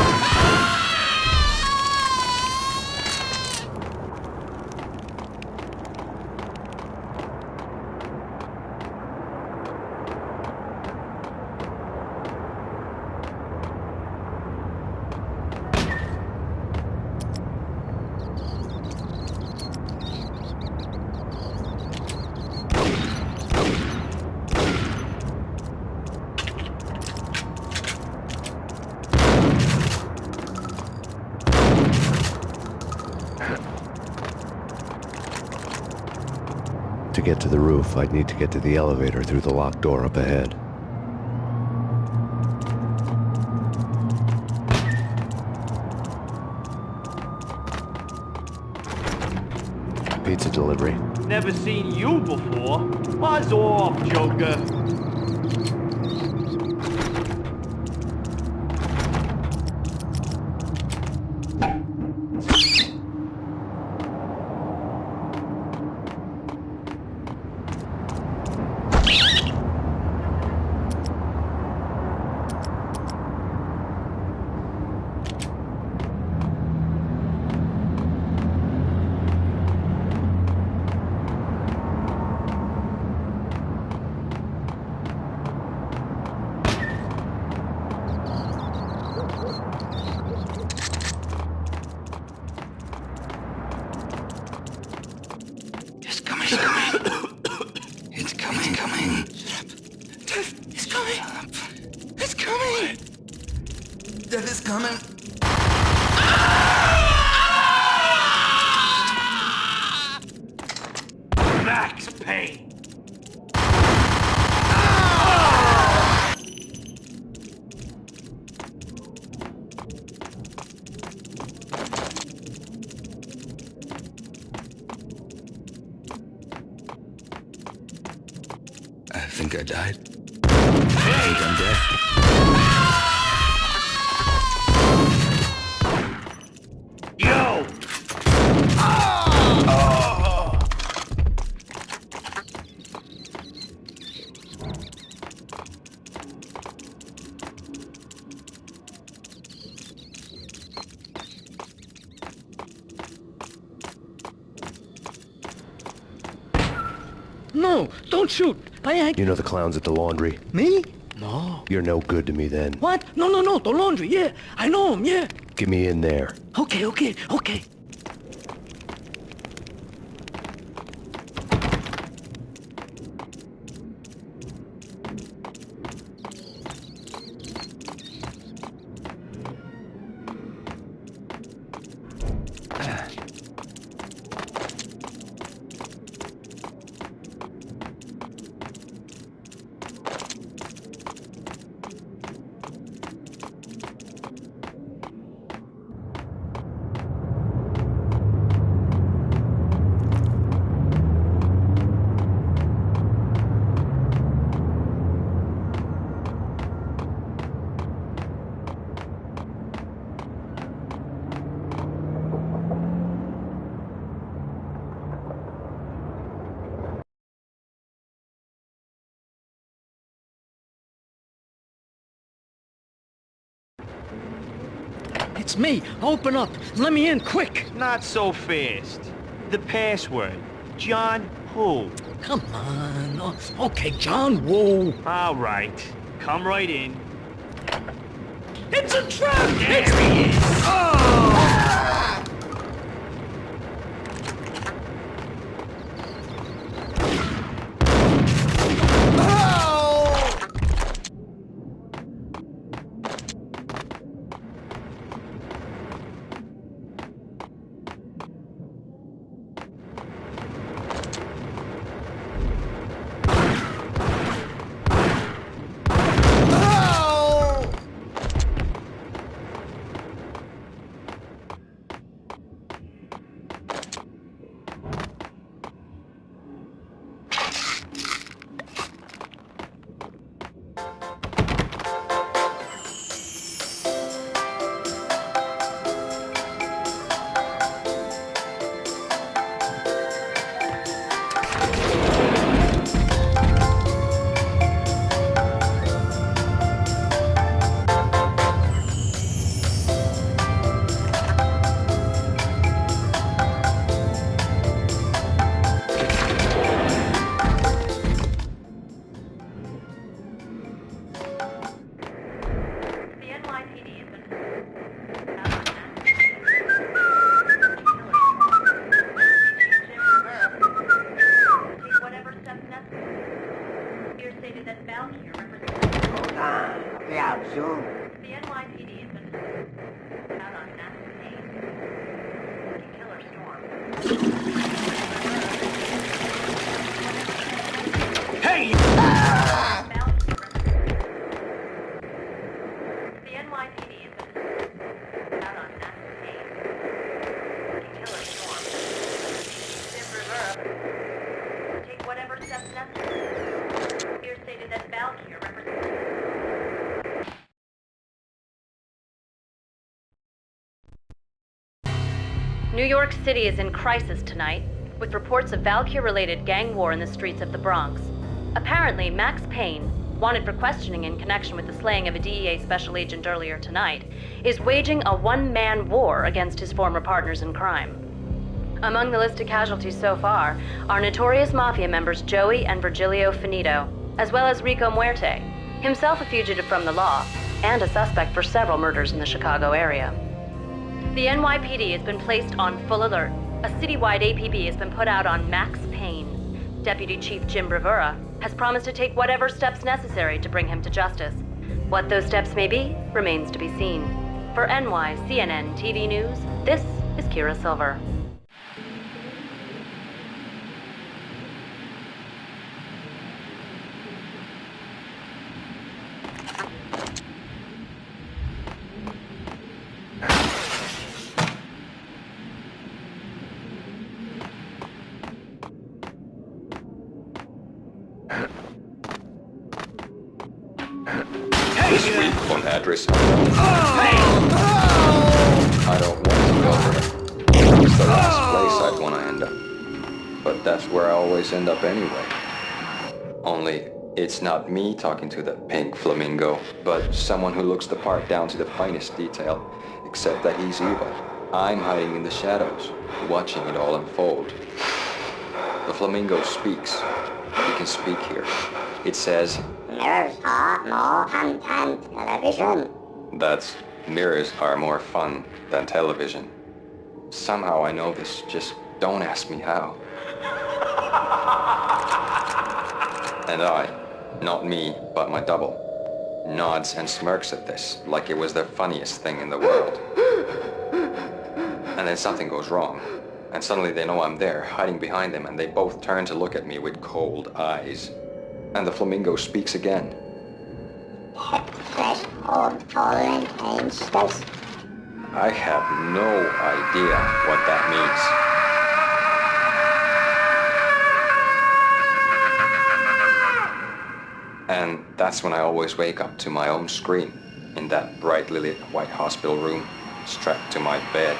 To get to the roof, I'd need to get to the elevator through the locked door up ahead. Pizza delivery. Never seen you before. Buzz off, Joker. Death is coming. Max Payne. I think I died. I think I'm dead. Yo! No, don't shoot. I ain't... You know the clowns at the laundry? Me? No. You're no good to me then. What? No, the laundry, yeah. I know him, yeah. Get me in there. Okay. It's me. Open up. Let me in, quick. Not so fast. The password. John who? Come on. Oh, okay, John Woo. All right. Come right in. It's a trap! There he is! Oh! New York City is in crisis tonight, with reports of Valkyr-related gang war in the streets of the Bronx. Apparently, Max Payne, wanted for questioning in connection with the slaying of a DEA special agent earlier tonight, is waging a one-man war against his former partners in crime. Among the listed casualties so far are notorious mafia members Joey and Virgilio Finito, as well as Rico Muerte, himself a fugitive from the law, and a suspect for several murders in the Chicago area. The NYPD has been placed on full alert. A citywide APB has been put out on Max Payne. Deputy Chief Jim Bravura has promised to take whatever steps necessary to bring him to justice. What those steps may be remains to be seen. For NYCNN TV News, this is Kira Silver. This week on address I don't want to go there. It's the last place I'd want to end up. But that's where I always end up anyway. Only, it's not me talking to the pink flamingo, but someone who looks the part down to the finest detail, except that he's evil. I'm hiding in the shadows, watching it all unfold. The flamingo speaks. He can speak here. It says, mirrors are more fun than television. That's mirrors are more fun than television. Somehow I know this, just don't ask me how. And I, not me, but my double, nods and smirks at this like it was the funniest thing in the world. And then something goes wrong, and suddenly they know I'm there, hiding behind them, and they both turn to look at me with cold eyes. And the flamingo speaks again. Threshold tolerant angels. I have no idea what that means. And that's when I always wake up to my own scream in that brightly lit white hospital room, strapped to my bed.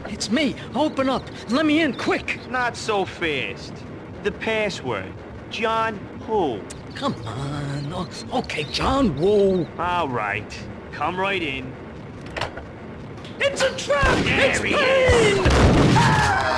It's me. Open up. Let me in, quick. Not so fast. The password. John who? Come on. Oh, okay, John Woo. All right. Come right in. It's a trap! There It's he Payne!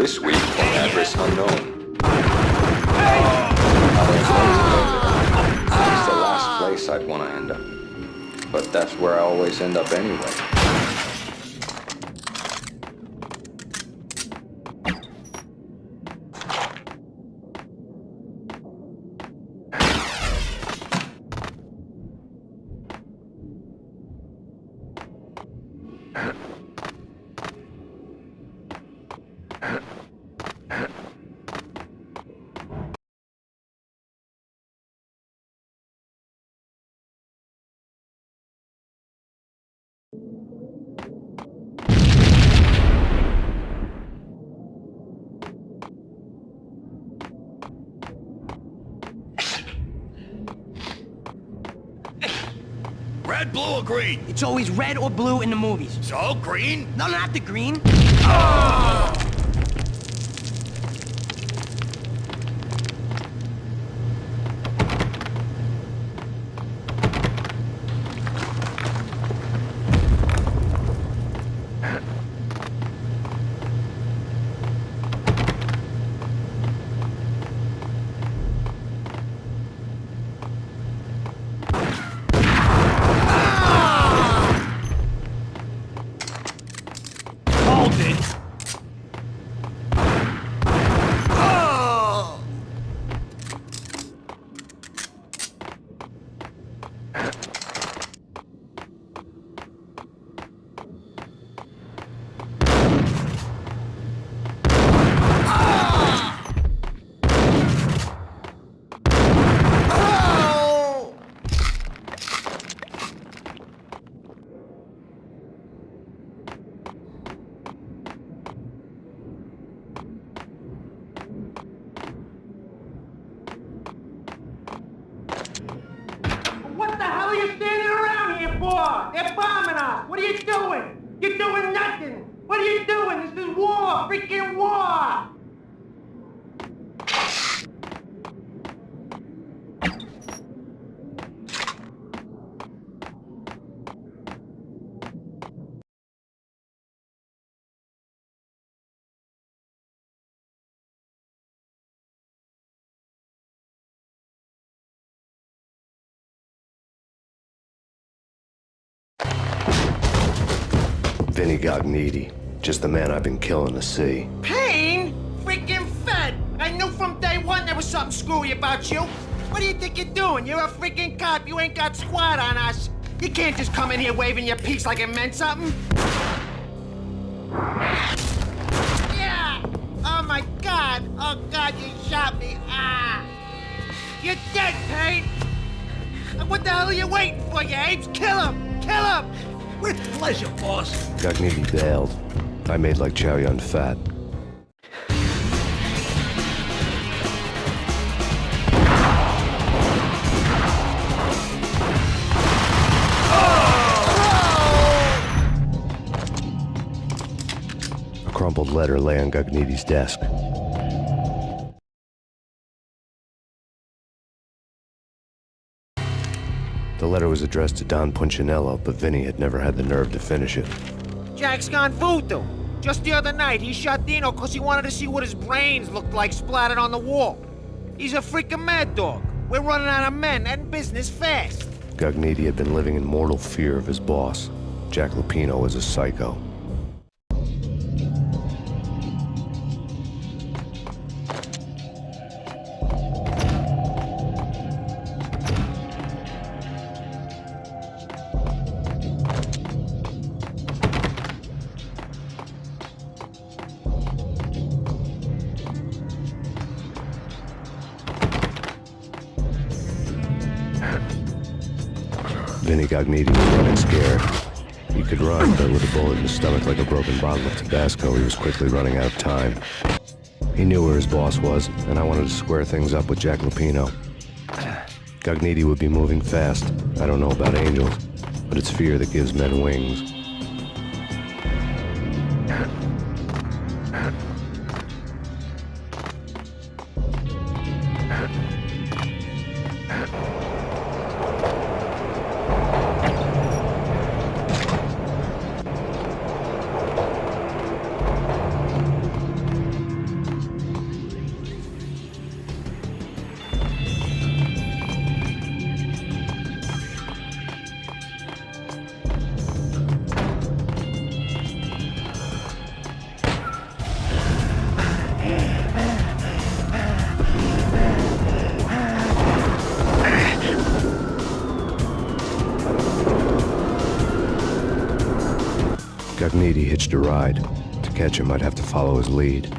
this week for address unknown. It's the last place I'd want to end up. But that's where I always end up anyway. Red, blue, or green? It's always red or blue in the movies. So, green? No, not the green. Oh! They're bombing us! What are you doing? You're doing nothing! What are you doing? This is war! Freaking war! Vinny Gognitti. Just the man I've been killing to see. Payne? Freaking fed! I knew from day one there was something screwy about you. What do you think you're doing? You're a freaking cop. You ain't got squat on us. You can't just come in here waving your piece like it meant something. Yeah! Oh my God! Oh God, you shot me! Ah! You're dead, Payne! What the hell are you waiting for, you apes? Kill him! Kill him! With pleasure, boss. Gognitti bailed. I made like Chow Yun Fat. A crumpled letter lay on Gognitti's desk. The letter was addressed to Don Punchinello, but Vinny had never had the nerve to finish it. Jack's gone voodoo. Just the other night, he shot Dino because he wanted to see what his brains looked like splattered on the wall. He's a freaking mad dog. We're running out of men and business fast. Gognitti had been living in mortal fear of his boss. Jack Lupino was a psycho. Vinny Gognitti was running scared. He could run, but with a bullet in his stomach like a broken bottle of Tabasco, he was quickly running out of time. He knew where his boss was, and I wanted to square things up with Jack Lupino. Gognitti would be moving fast. I don't know about angels, but it's fear that gives men wings. Gagniti hitched a ride. To catch him, I'd have to follow his lead.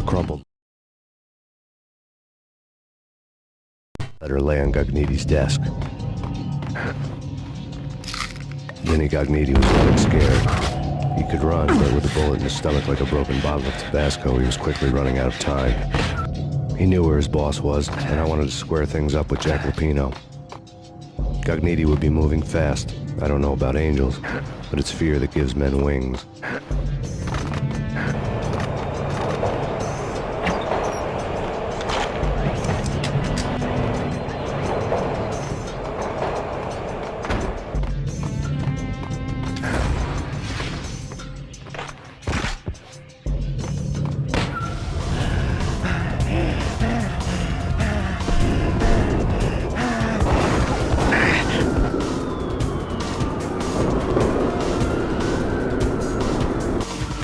Crumpled letter lay on Gagniti's desk. Vinny Gagniti was running scared. He could run, but with a bullet in his stomach like a broken bottle of Tabasco, he was quickly running out of time. He knew where his boss was, and I wanted to square things up with Jack Lupino. Gagniti would be moving fast. I don't know about angels, but it's fear that gives men wings.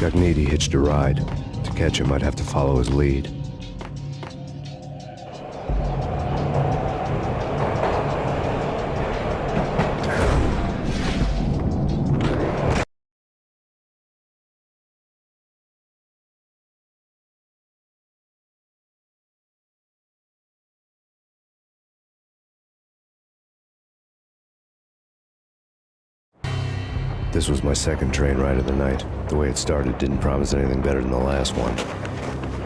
Gagniti hitched a ride. To catch him, I'd have to follow his lead. This was my second train ride of the night. The way it started didn't promise anything better than the last one.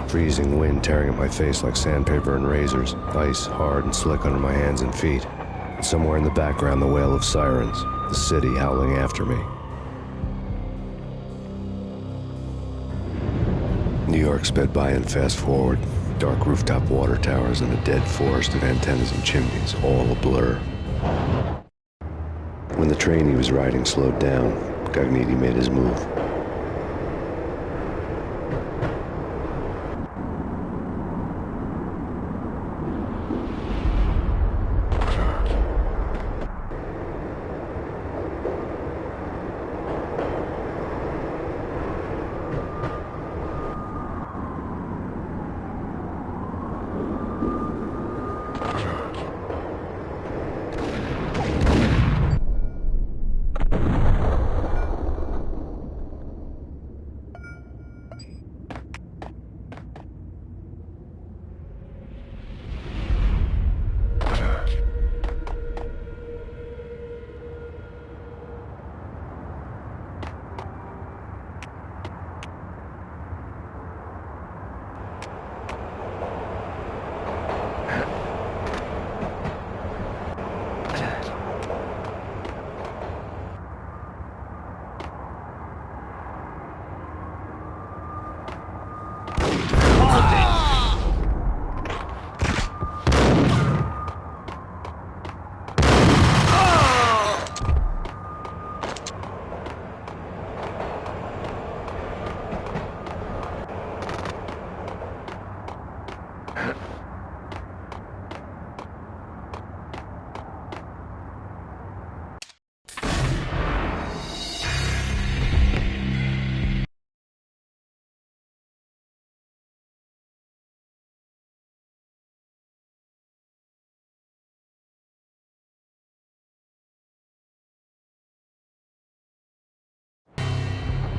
Freezing wind tearing at my face like sandpaper and razors, ice hard and slick under my hands and feet. And somewhere in the background, the wail of sirens, the city howling after me. New York sped by in fast forward. Dark rooftop water towers and a dead forest of antennas and chimneys, all a blur. When the train he was riding slowed down, Gagniti made his move.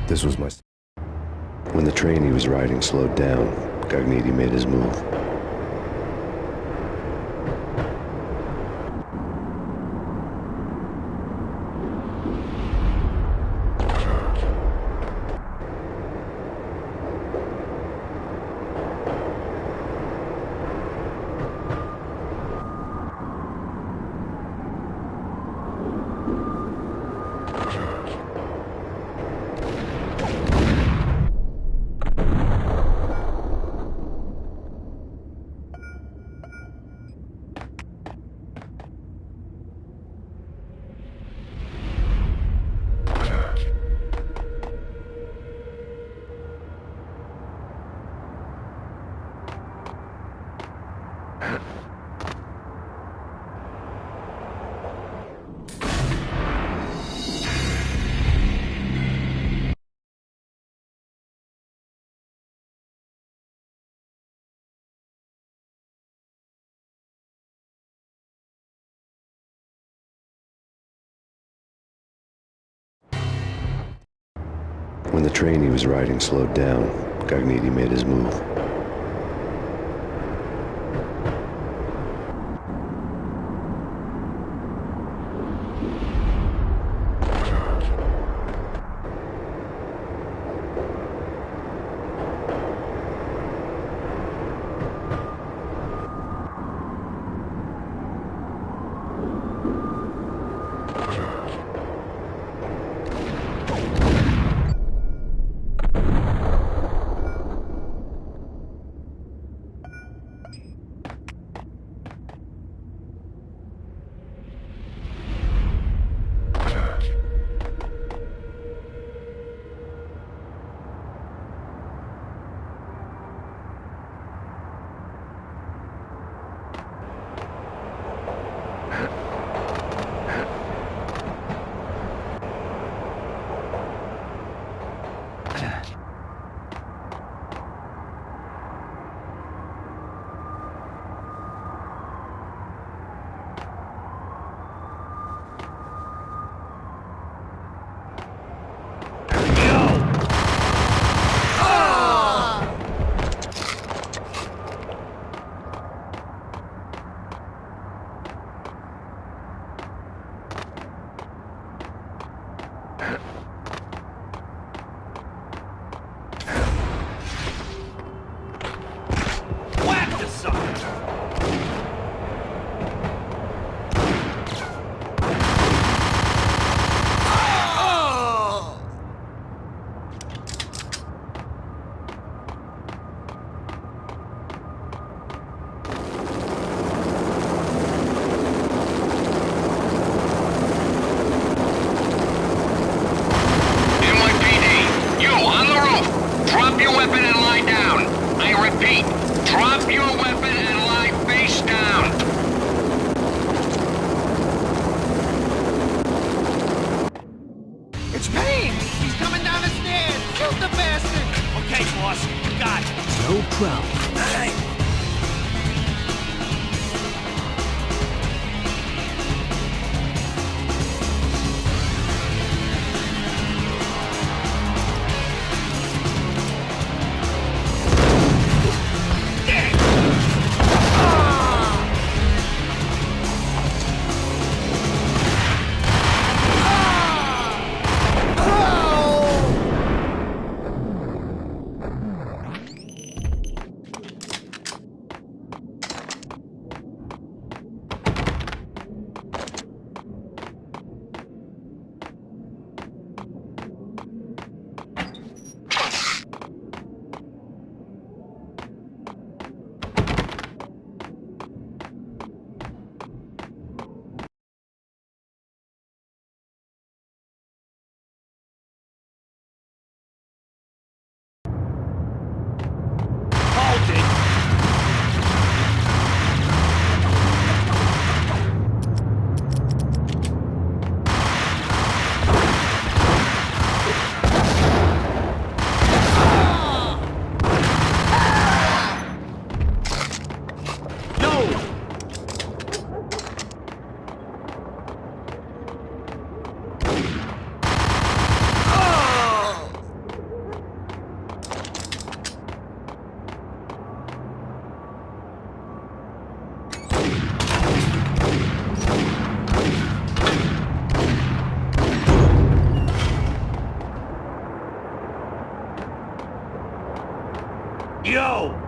This was my... When the train he was riding slowed down, Gagniti made his move. When the train he was riding slowed down, Gognitti made his move. It's Payne! He's coming down the stairs! Shoot the bastard! Okay, boss. Got it. No problem. Yo!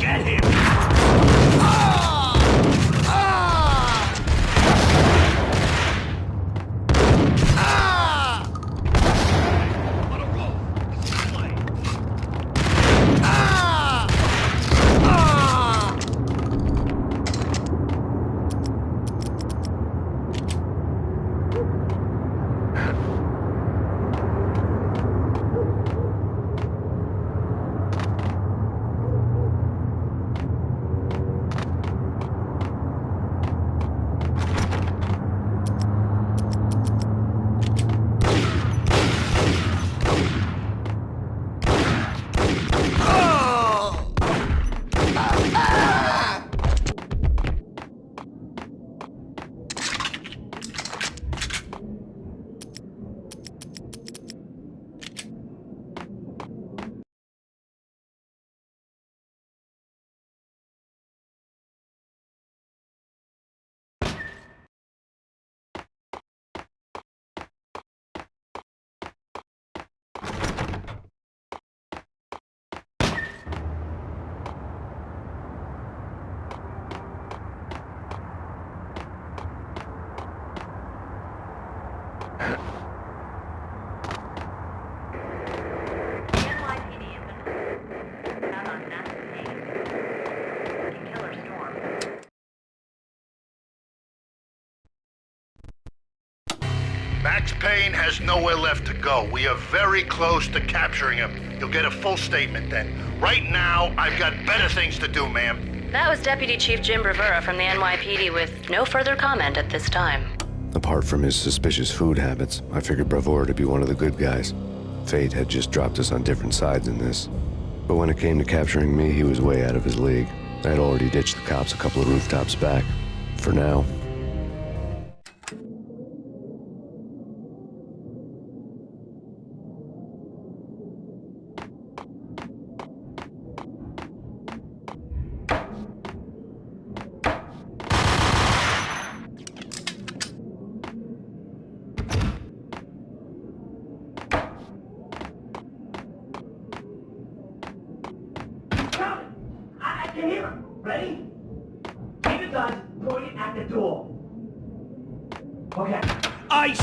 Get him! Max Payne has nowhere left to go. We are very close to capturing him. You'll get a full statement then. Right now, I've got better things to do, ma'am. That was Deputy Chief Jim Bravura from the NYPD with no further comment at this time. Apart from his suspicious food habits, I figured Bravura to be one of the good guys. Fate had just dropped us on different sides in this. But when it came to capturing me, he was way out of his league. I had already ditched the cops a couple of rooftops back. For now. I can hear him. Ready? Keep the gun pointed at the door. Okay. Ice!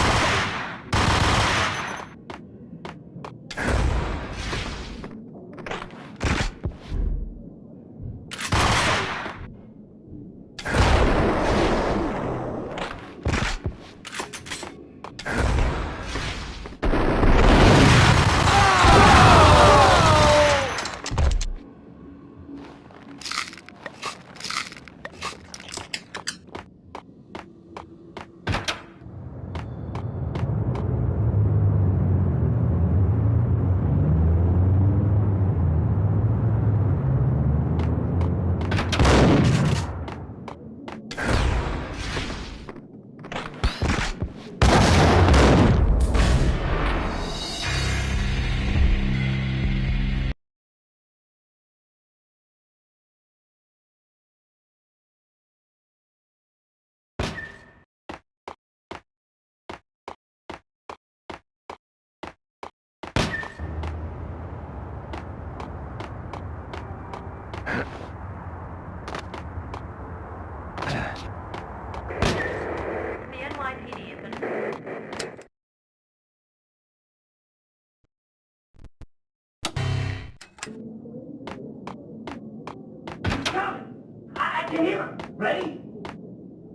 I can hear him. Ready?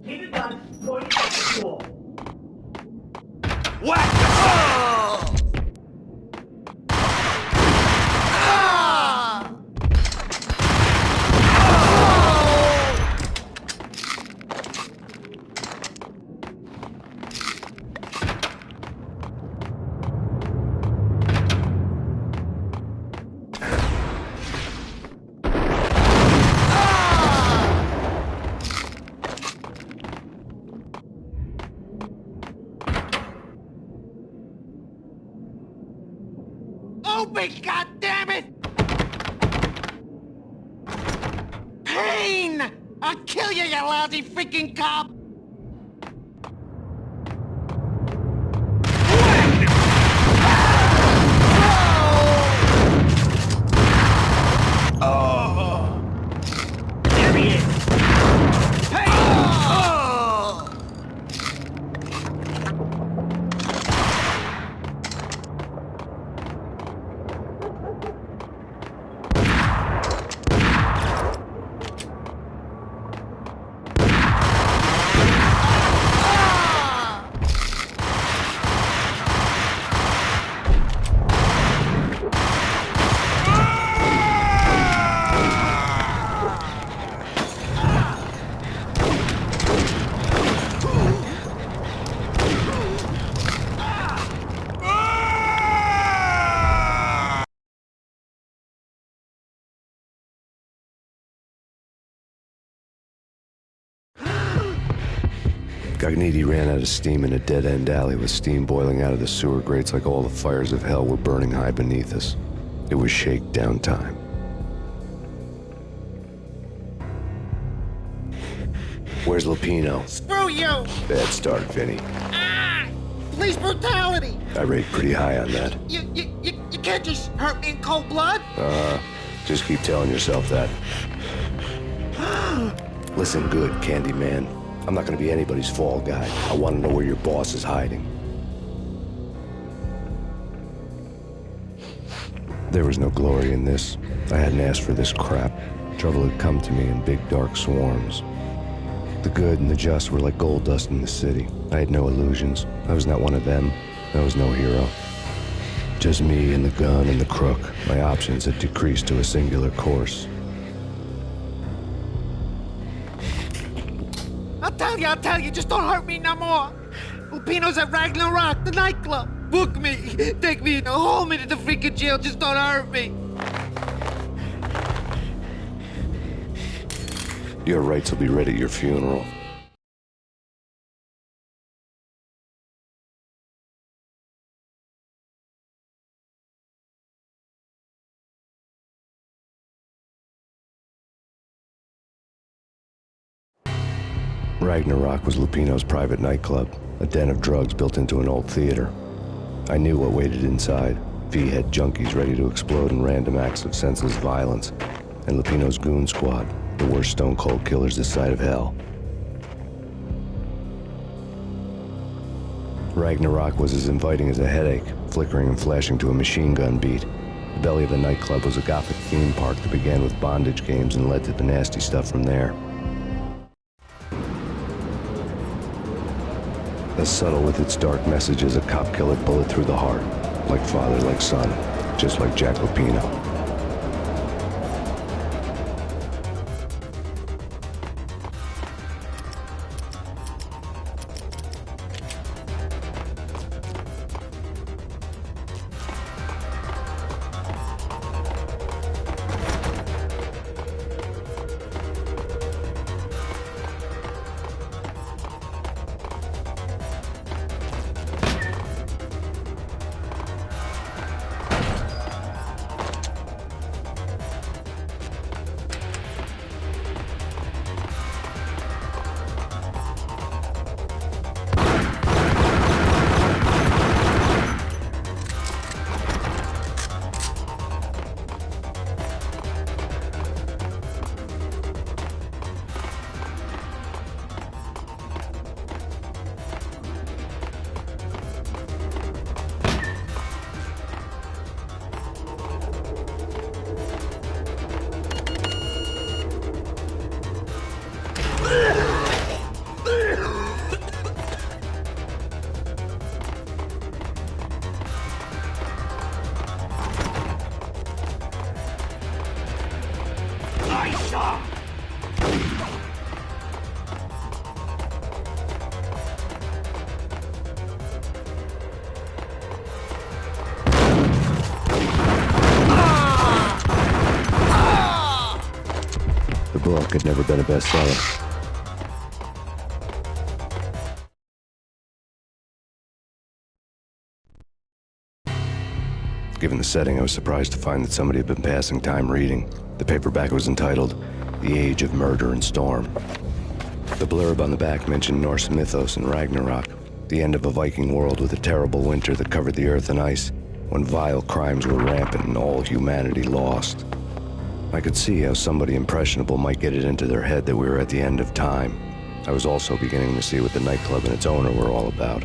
Keep the gun pointed at the door. Whack! Open, goddammit! Payne! I'll kill you, you lousy freaking cop! Gognitti ran out of steam in a dead-end alley with steam boiling out of the sewer grates like all the fires of hell were burning high beneath us. It was shakedown time. Where's Lupino? Screw you! Bad start, Vinny. Ah! Police brutality! I rate pretty high on that. You can't just hurt me in cold blood? Just keep telling yourself that. Listen good, Candyman. I'm not gonna be anybody's fall guy. I want to know where your boss is hiding. There was no glory in this. I hadn't asked for this crap. Trouble had come to me in big dark swarms. The good and the just were like gold dust in the city. I had no illusions. I was not one of them. I was no hero. Just me and the gun and the crook. My options had decreased to a singular course. I'll tell you, just don't hurt me no more. Lupino's at Ragnarok, the nightclub. Book me, take me, hold me to the freaking jail, just don't hurt me. Your rights will be read at your funeral. Ragnarok was Lupino's private nightclub, a den of drugs built into an old theater. I knew what waited inside. V-head junkies ready to explode in random acts of senseless violence, and Lupino's goon squad, the worst stone-cold killers this side of hell. Ragnarok was as inviting as a headache, flickering and flashing to a machine gun beat. The belly of the nightclub was a gothic theme park that began with bondage games and led to the nasty stuff from there. As subtle with its dark message as a cop-killer bullet through the heart. Like father, like son, just like Jack Lupino. The book had never been a bestseller. Given the setting, I was surprised to find that somebody had been passing time reading. The paperback was entitled, The Age of Murder and Storm. The blurb on the back mentioned Norse mythos and Ragnarok, the end of a Viking world with a terrible winter that covered the earth in ice, when vile crimes were rampant and all humanity lost. I could see how somebody impressionable might get it into their head that we were at the end of time. I was also beginning to see what the nightclub and its owner were all about.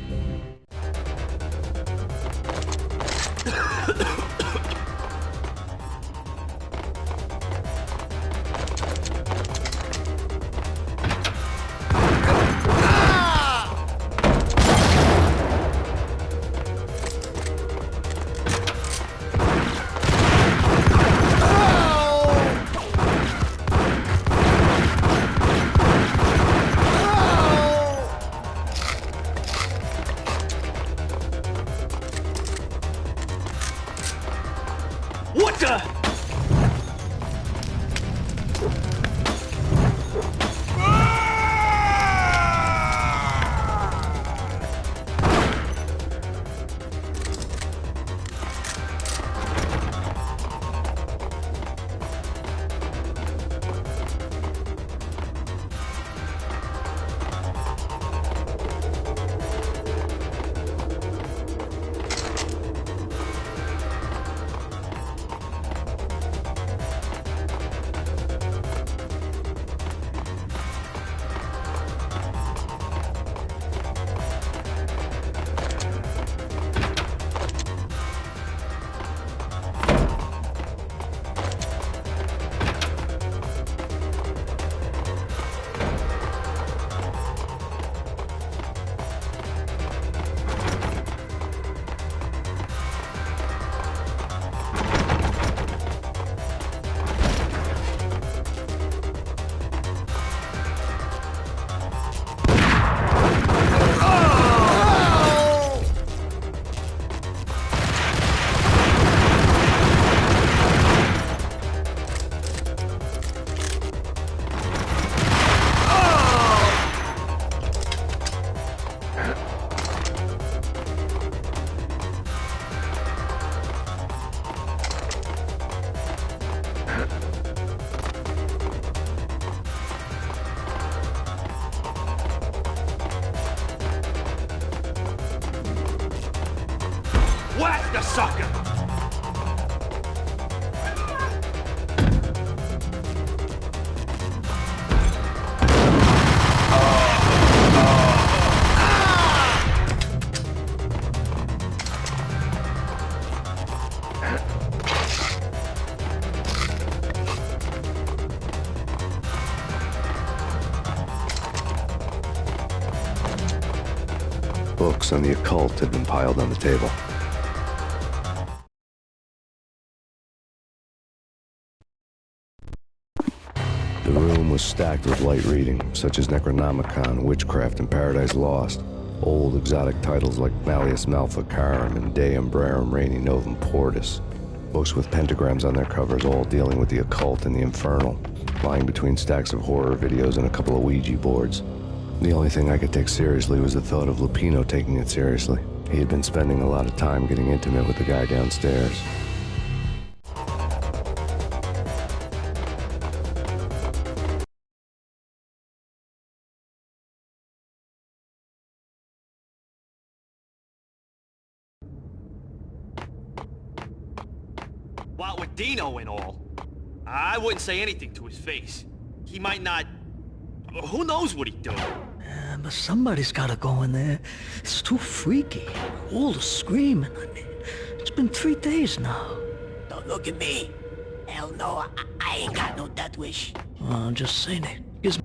sucker! Books on the occult had been piled on the table. The room was stacked with light reading, such as Necronomicon, Witchcraft, and Paradise Lost. Old exotic titles like Malleus Maleficarum and De Umbrarum Reini Novum Portis. Books with pentagrams on their covers, all dealing with the occult and the infernal, lying between stacks of horror videos and a couple of Ouija boards. The only thing I could take seriously was the thought of Lupino taking it seriously. He had been spending a lot of time getting intimate with the guy downstairs. What with Dino and all, I wouldn't say anything to his face. He might not... Who knows what he'd do? But somebody's gotta go in there. It's too freaky. All the screaming. I mean, it's been 3 days now. Don't look at me. Hell no, I ain't got no death wish. I'm just saying it. Gives me...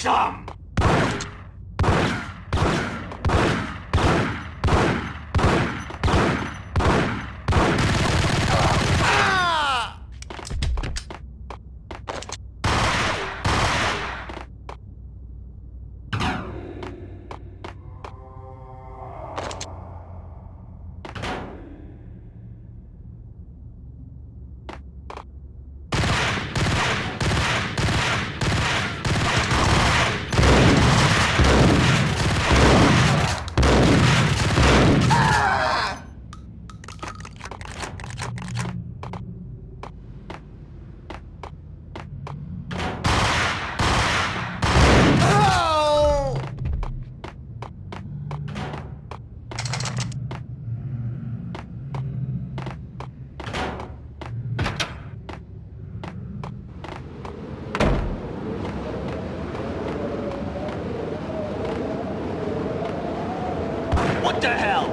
Some! What the hell?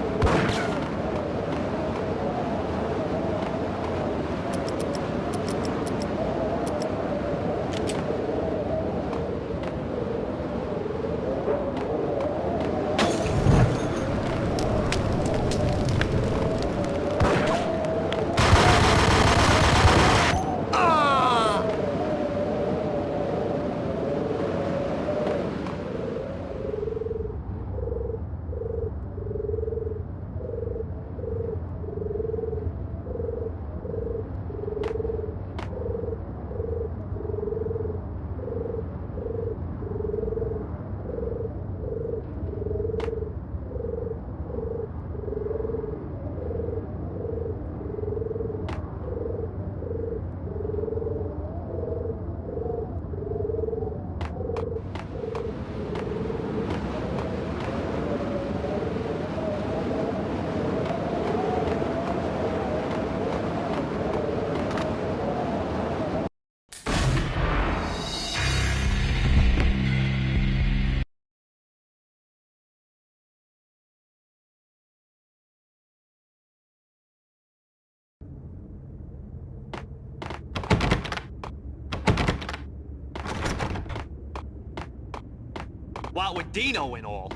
What with Dino and all,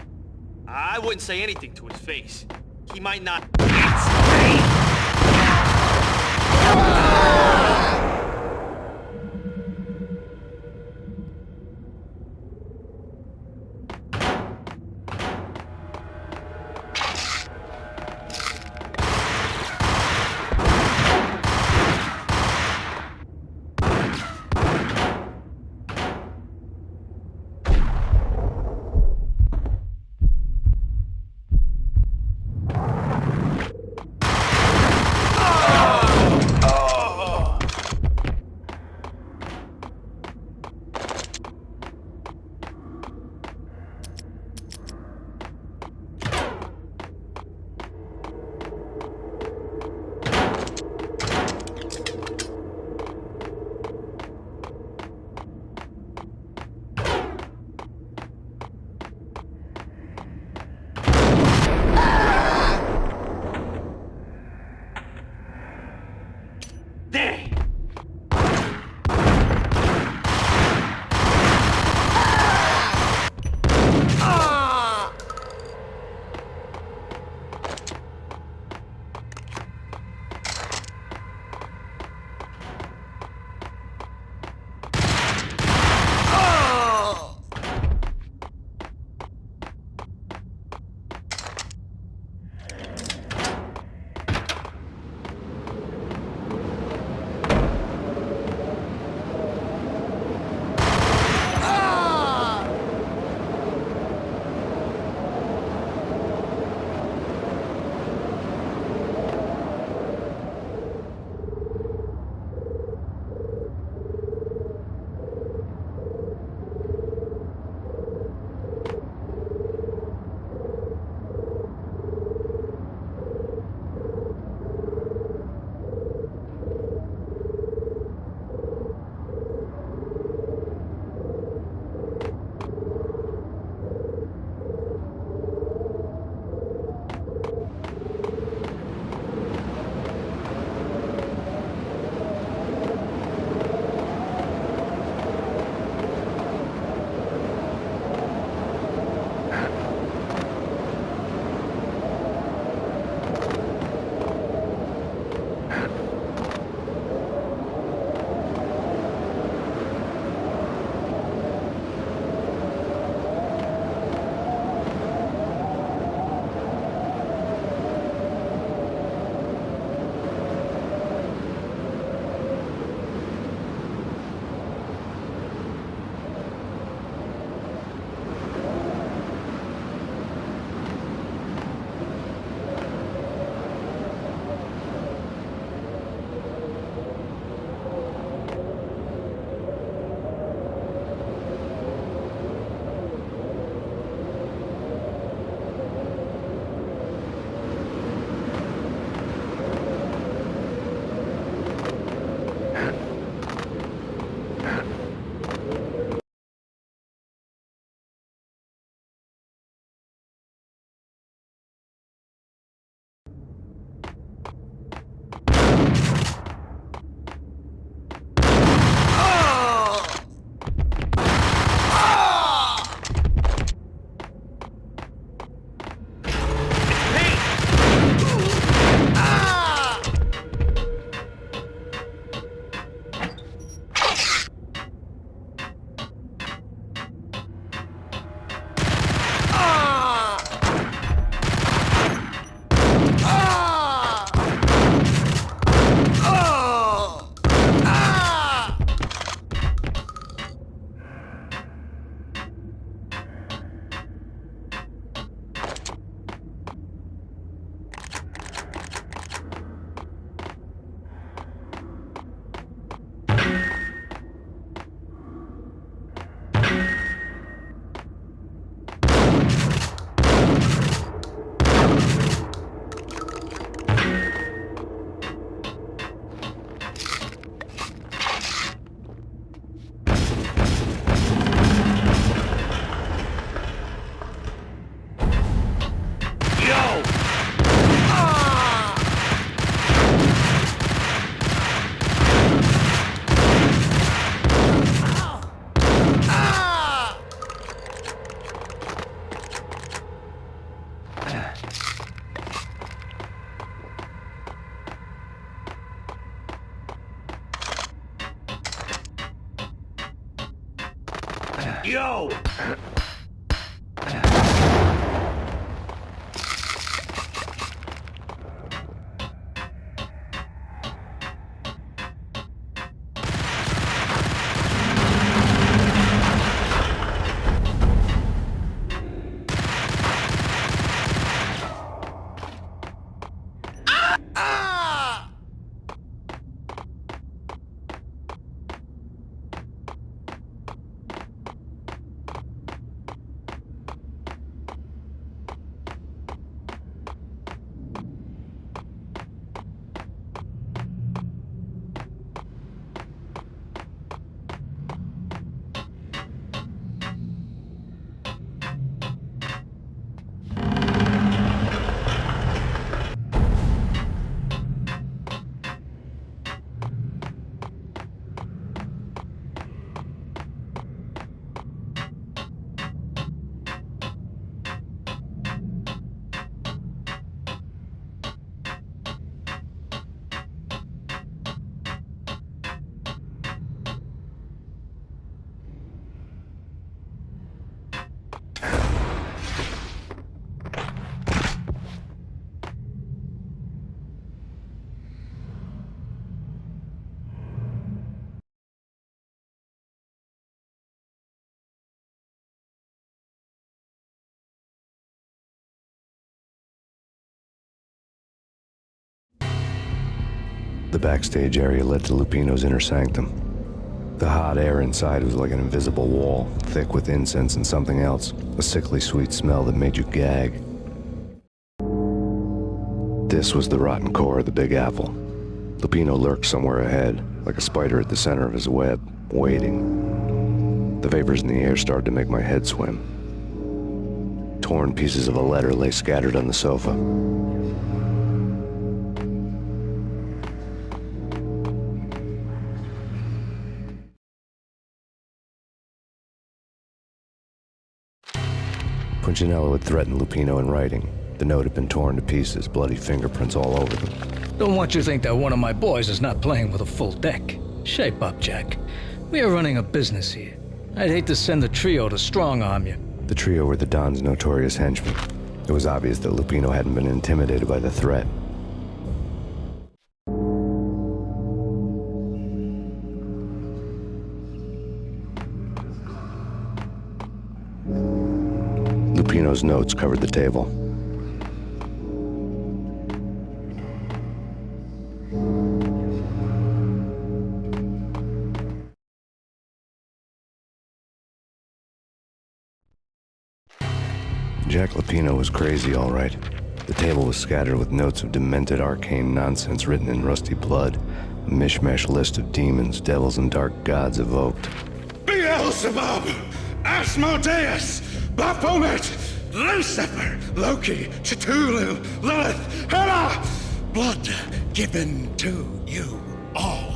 I wouldn't say anything to his face. He might not... Yo! The backstage area led to Lupino's inner sanctum. The hot air inside was like an invisible wall, thick with incense and something else, a sickly sweet smell that made you gag. This was the rotten core of the Big Apple. Lupino lurked somewhere ahead, like a spider at the center of his web, waiting. The vapors in the air started to make my head swim. Torn pieces of a letter lay scattered on the sofa. Punchinello had threatened Lupino in writing. The note had been torn to pieces, bloody fingerprints all over them. Don't want you to think that one of my boys is not playing with a full deck. Shape up, Jack. We are running a business here. I'd hate to send the trio to strong-arm you. The trio were the Don's notorious henchmen. It was obvious that Lupino hadn't been intimidated by the threat. Lupino's notes covered the table. Jack Lupino was crazy, all right. The table was scattered with notes of demented arcane nonsense written in rusty blood, a mishmash list of demons, devils, and dark gods evoked. Beelzebub, Asmodeus, Baphomet, Lucifer, Loki, Cthulhu, Lilith, Hela! Blood given to you all.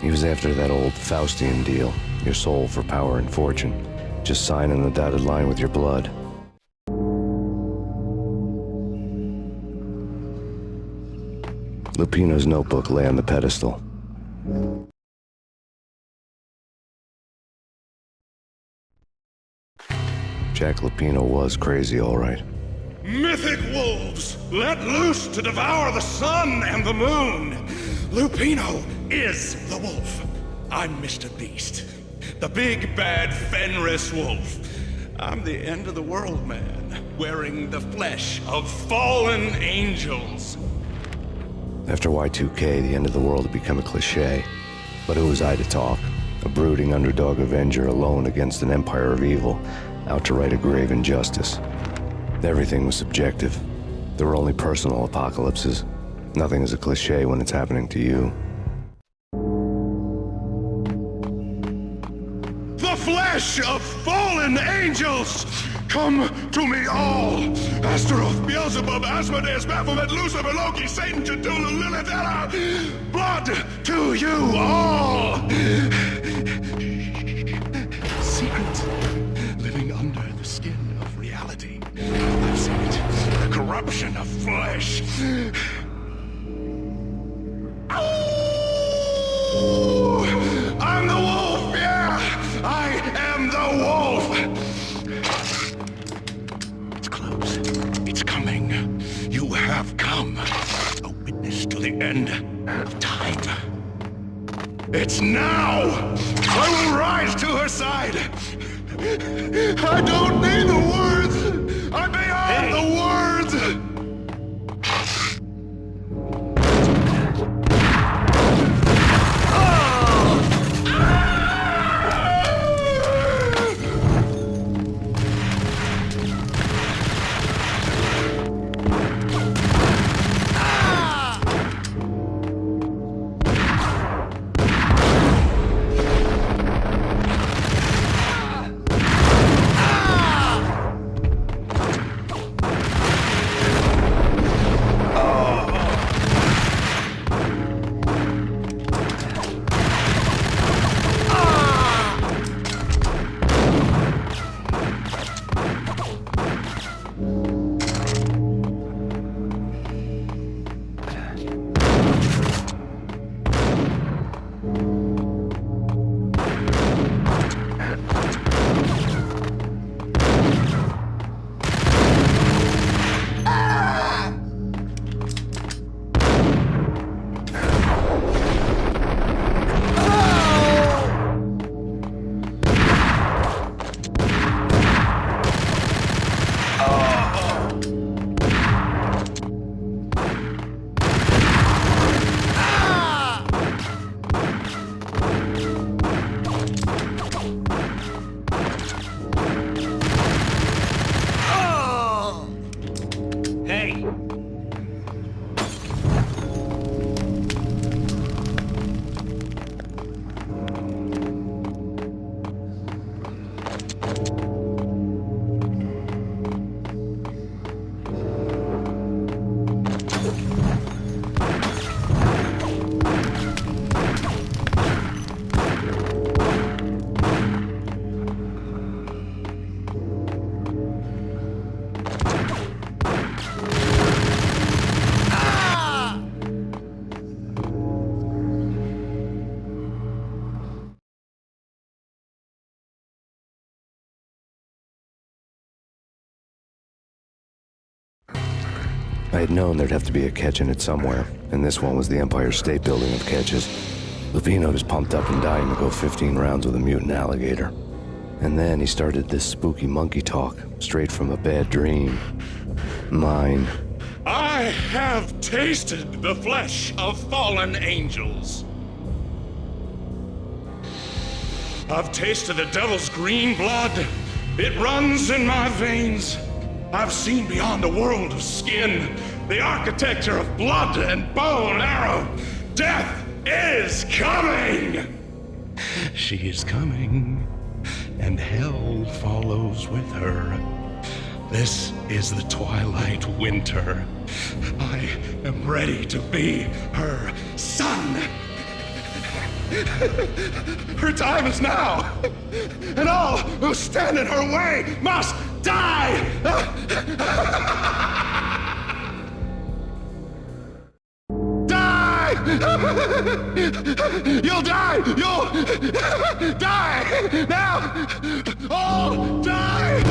He was after that old Faustian deal, your soul for power and fortune. Just sign on the dotted line with your blood. Lupino's notebook lay on the pedestal. Jack Lupino was crazy, all right. Mythic wolves, let loose to devour the sun and the moon. Lupino is the wolf. I'm Mr. Beast, the big bad Fenris wolf. I'm the end of the world man, wearing the flesh of fallen angels. After Y2K, the end of the world had become a cliché. But who was I to talk? A brooding underdog avenger alone against an empire of evil, out to right a grave injustice. Everything was subjective. There were only personal apocalypses. Nothing is a cliché when it's happening to you. The flesh of fallen angels! Come to me all! Astaroth, Beelzebub, Asmodeus, Baphomet, Lucifer, Loki, Satan, Cthulhu, Lilith, Hela! Blood to you all! Secret, living under the skin of reality. I've seen it, the corruption of flesh. Oh, I'm the wolf, yeah! I am the wolf! end of time. It's now! I will rise to her side! I don't need the words! I'm beyond the words! I had known there'd have to be a catch in it somewhere, and this one was the Empire State Building of catches. Lupino was pumped up and dying to go 15 rounds with a mutant alligator. And then he started this spooky monkey talk, straight from a bad dream. Mine. I have tasted the flesh of fallen angels. I've tasted the devil's green blood. It runs in my veins. I've seen beyond the world of skin, the architecture of blood and bow and arrow. Death is coming! She is coming, and hell follows with her. This is the twilight winter. I am ready to be her son. Her time is now, and all who stand in her way must die! Die! You'll die! You'll die! Now! All die!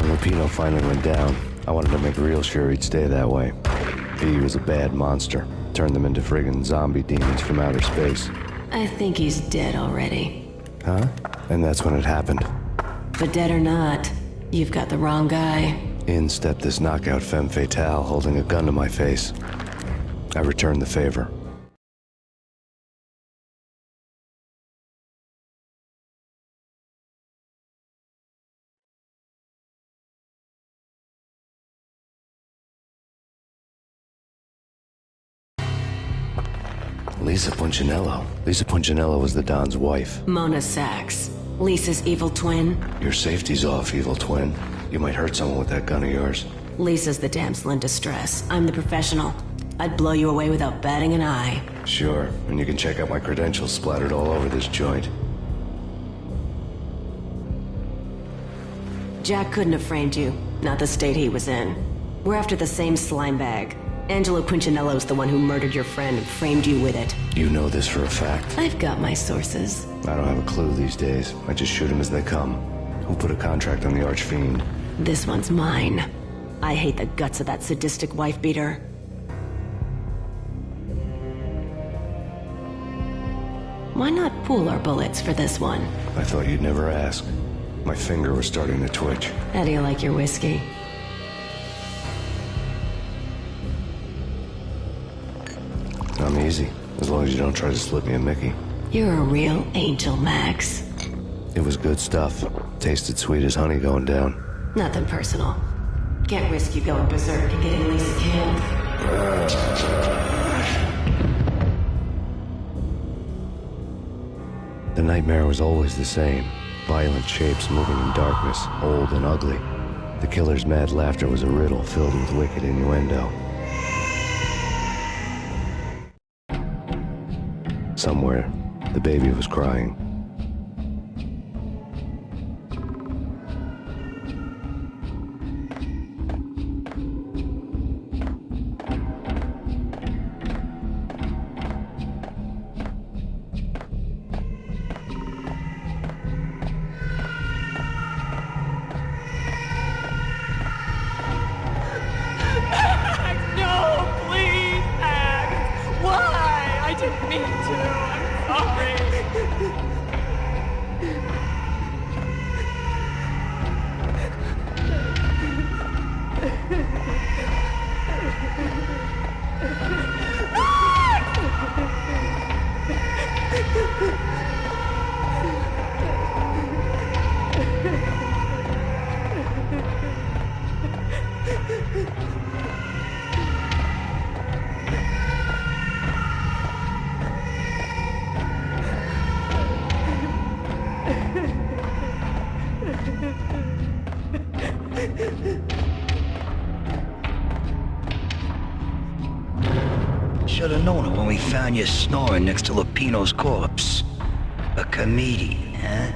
Lupino finally went down. I wanted to make real sure he'd stay that way. He was a bad monster. Turned them into friggin' zombie demons from outer space. I think he's dead already. Huh? And that's when it happened. But dead or not, you've got the wrong guy. In stepped this knockout femme fatale holding a gun to my face. I returned the favor. Lisa Punchinello. Lisa Punchinello was the Don's wife. Mona Sachs. Lisa's evil twin. Your safety's off, evil twin. You might hurt someone with that gun of yours. Lisa's the damsel in distress. I'm the professional. I'd blow you away without batting an eye. Sure, and you can check out my credentials splattered all over this joint. Jack couldn't have framed you. Not the state he was in. We're after the same slime bag. Angelo Punchinello's the one who murdered your friend and framed you with it. You know this for a fact. I've got my sources. I don't have a clue these days. I just shoot them as they come. Who put a contract on the Archfiend? This one's mine. I hate the guts of that sadistic wife-beater. Why not pool our bullets for this one? I thought you'd never ask. My finger was starting to twitch. How do you like your whiskey? I'm easy, as long as you don't try to slip me a Mickey. You're a real angel, Max. It was good stuff. Tasted sweet as honey going down. Nothing personal. Can't risk you going berserk and getting Lisa killed. The nightmare was always the same. Violent shapes moving in darkness, old and ugly. The killer's mad laughter was a riddle filled with wicked innuendo. Somewhere, the baby was crying. No, please, Max! Why? I didn't mean to. Should have known it when we found you snoring next to Lupino's corpse. A comedian, huh?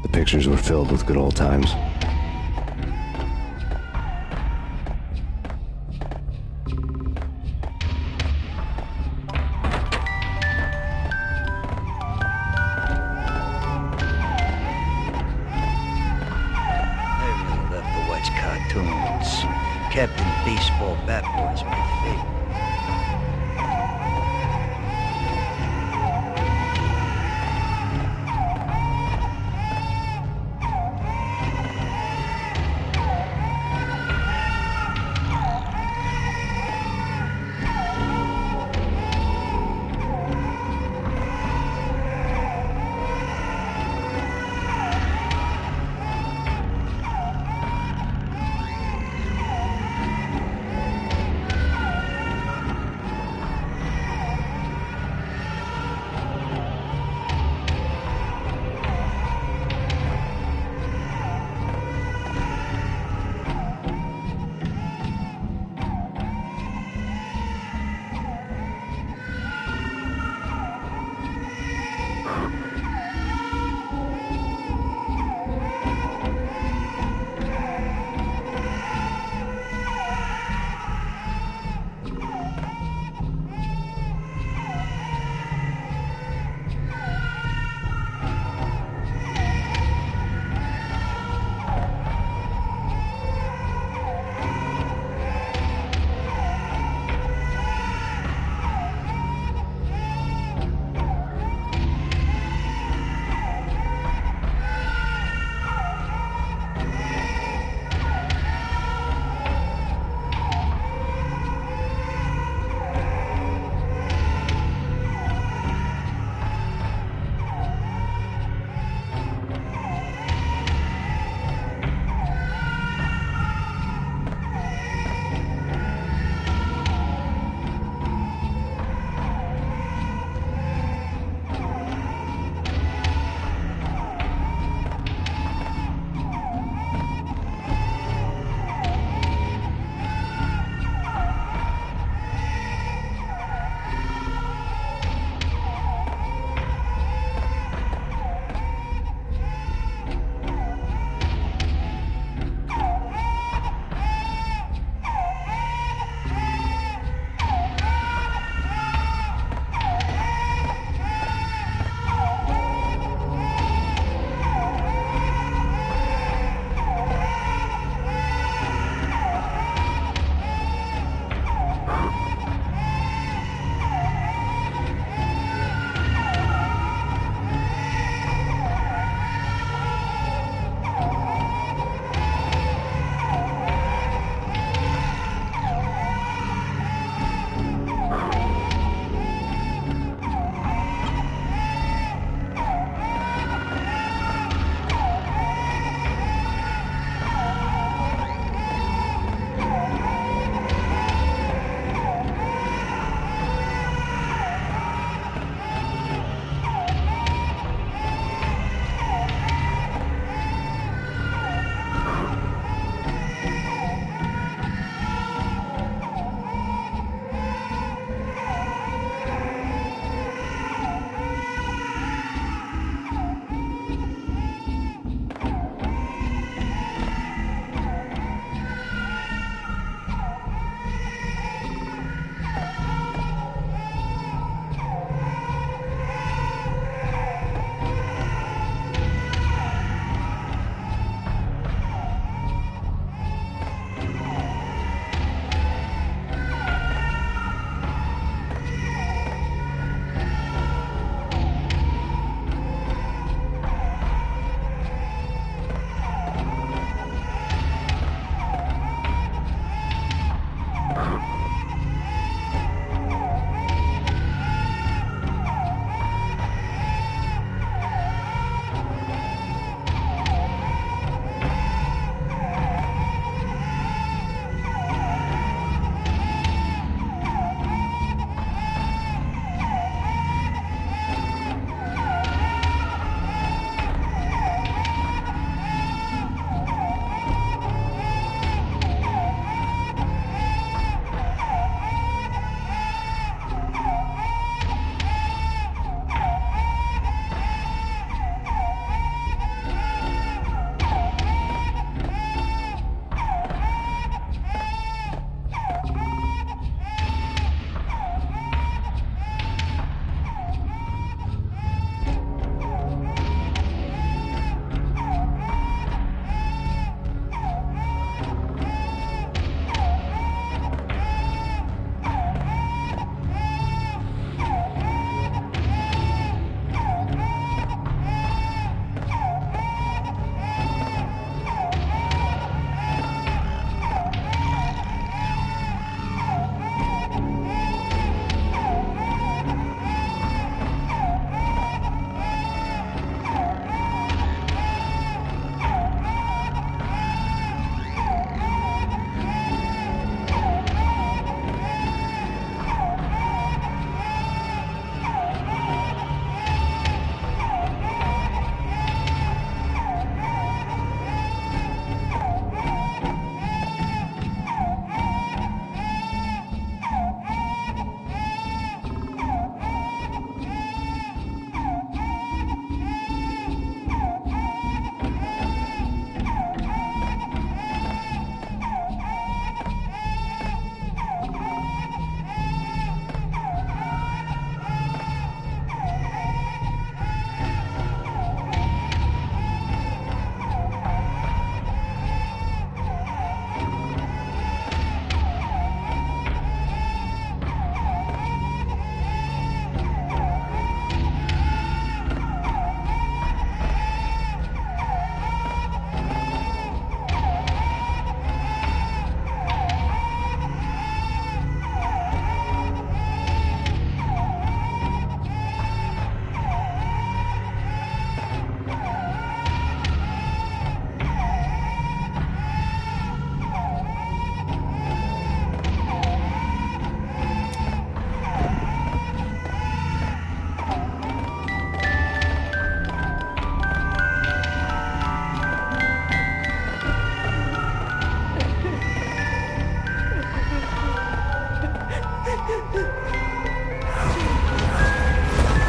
The pictures were filled with good old times. Captain Baseball Bat Boy's my favorite.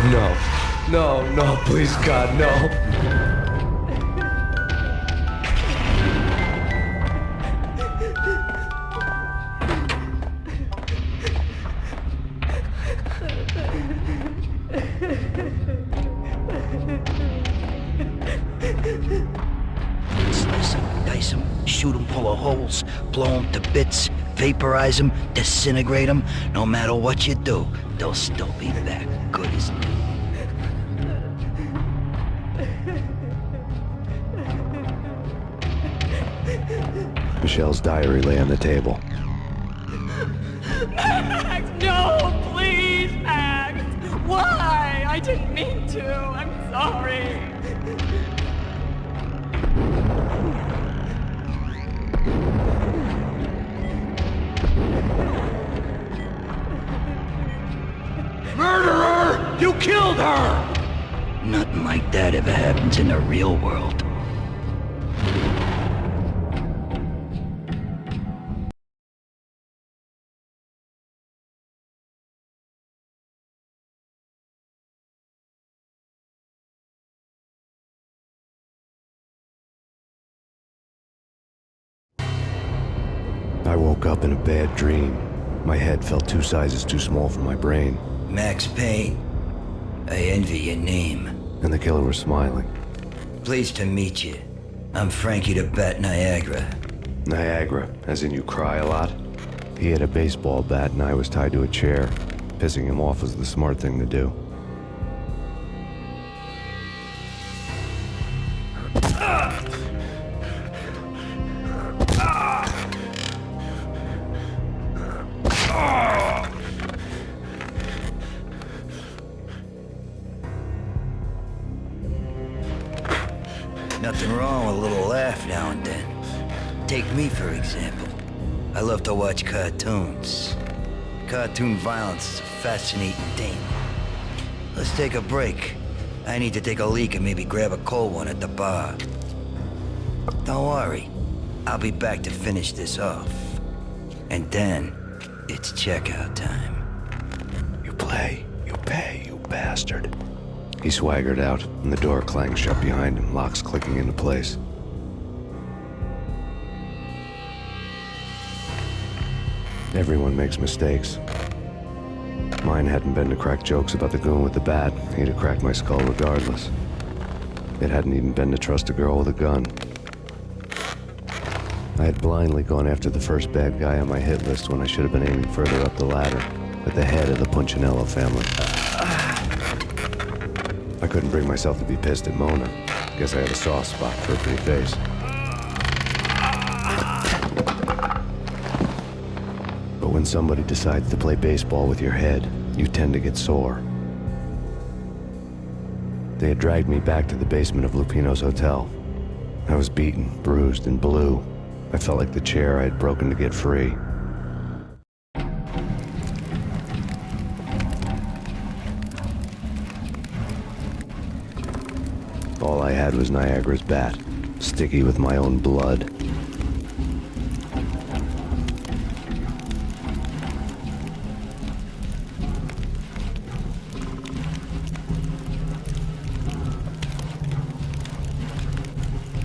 No. No, no, please, God, no. Slice them, dice them, shoot them full of holes, blow them to bits, vaporize them, disintegrate them. No matter what you do, they'll still be back, good as new. Michelle's diary lay on the table. Max, no, please, Max. Why? I didn't mean to. I'm sorry. Murderer! You killed her! Nothing like that ever happens in the real world. I woke up in a bad dream. My head felt 2 sizes too small for my brain. Max Payne. I envy your name. And the killer was smiling. Pleased to meet you. I'm Frankie the Bat Niagara. Niagara, as in you cry a lot? He had a baseball bat and I was tied to a chair. Pissing him off was the smart thing to do. Nothing wrong with a little laugh now and then. Take me, for example. I love to watch cartoons. Cartoon violence is a fascinating thing. Let's take a break. I need to take a leak and maybe grab a cold one at the bar. Don't worry. I'll be back to finish this off. And then, it's checkout time. You play, you pay, you bastard. He swaggered out, and the door clanged shut behind him, locks clicking into place. Everyone makes mistakes. Mine hadn't been to crack jokes about the goon with the bat. He'd have cracked my skull regardless. It hadn't even been to trust a girl with a gun. I had blindly gone after the first bad guy on my hit list when I should have been aiming further up the ladder, at the head of the Punchinello family. I couldn't bring myself to be pissed at Mona. Guess I had a soft spot for her pretty face. But when somebody decides to play baseball with your head, you tend to get sore. They had dragged me back to the basement of Lupino's hotel. I was beaten, bruised, and blue. I felt like the chair I had broken to get free. All I had was Niagara's bat, sticky with my own blood.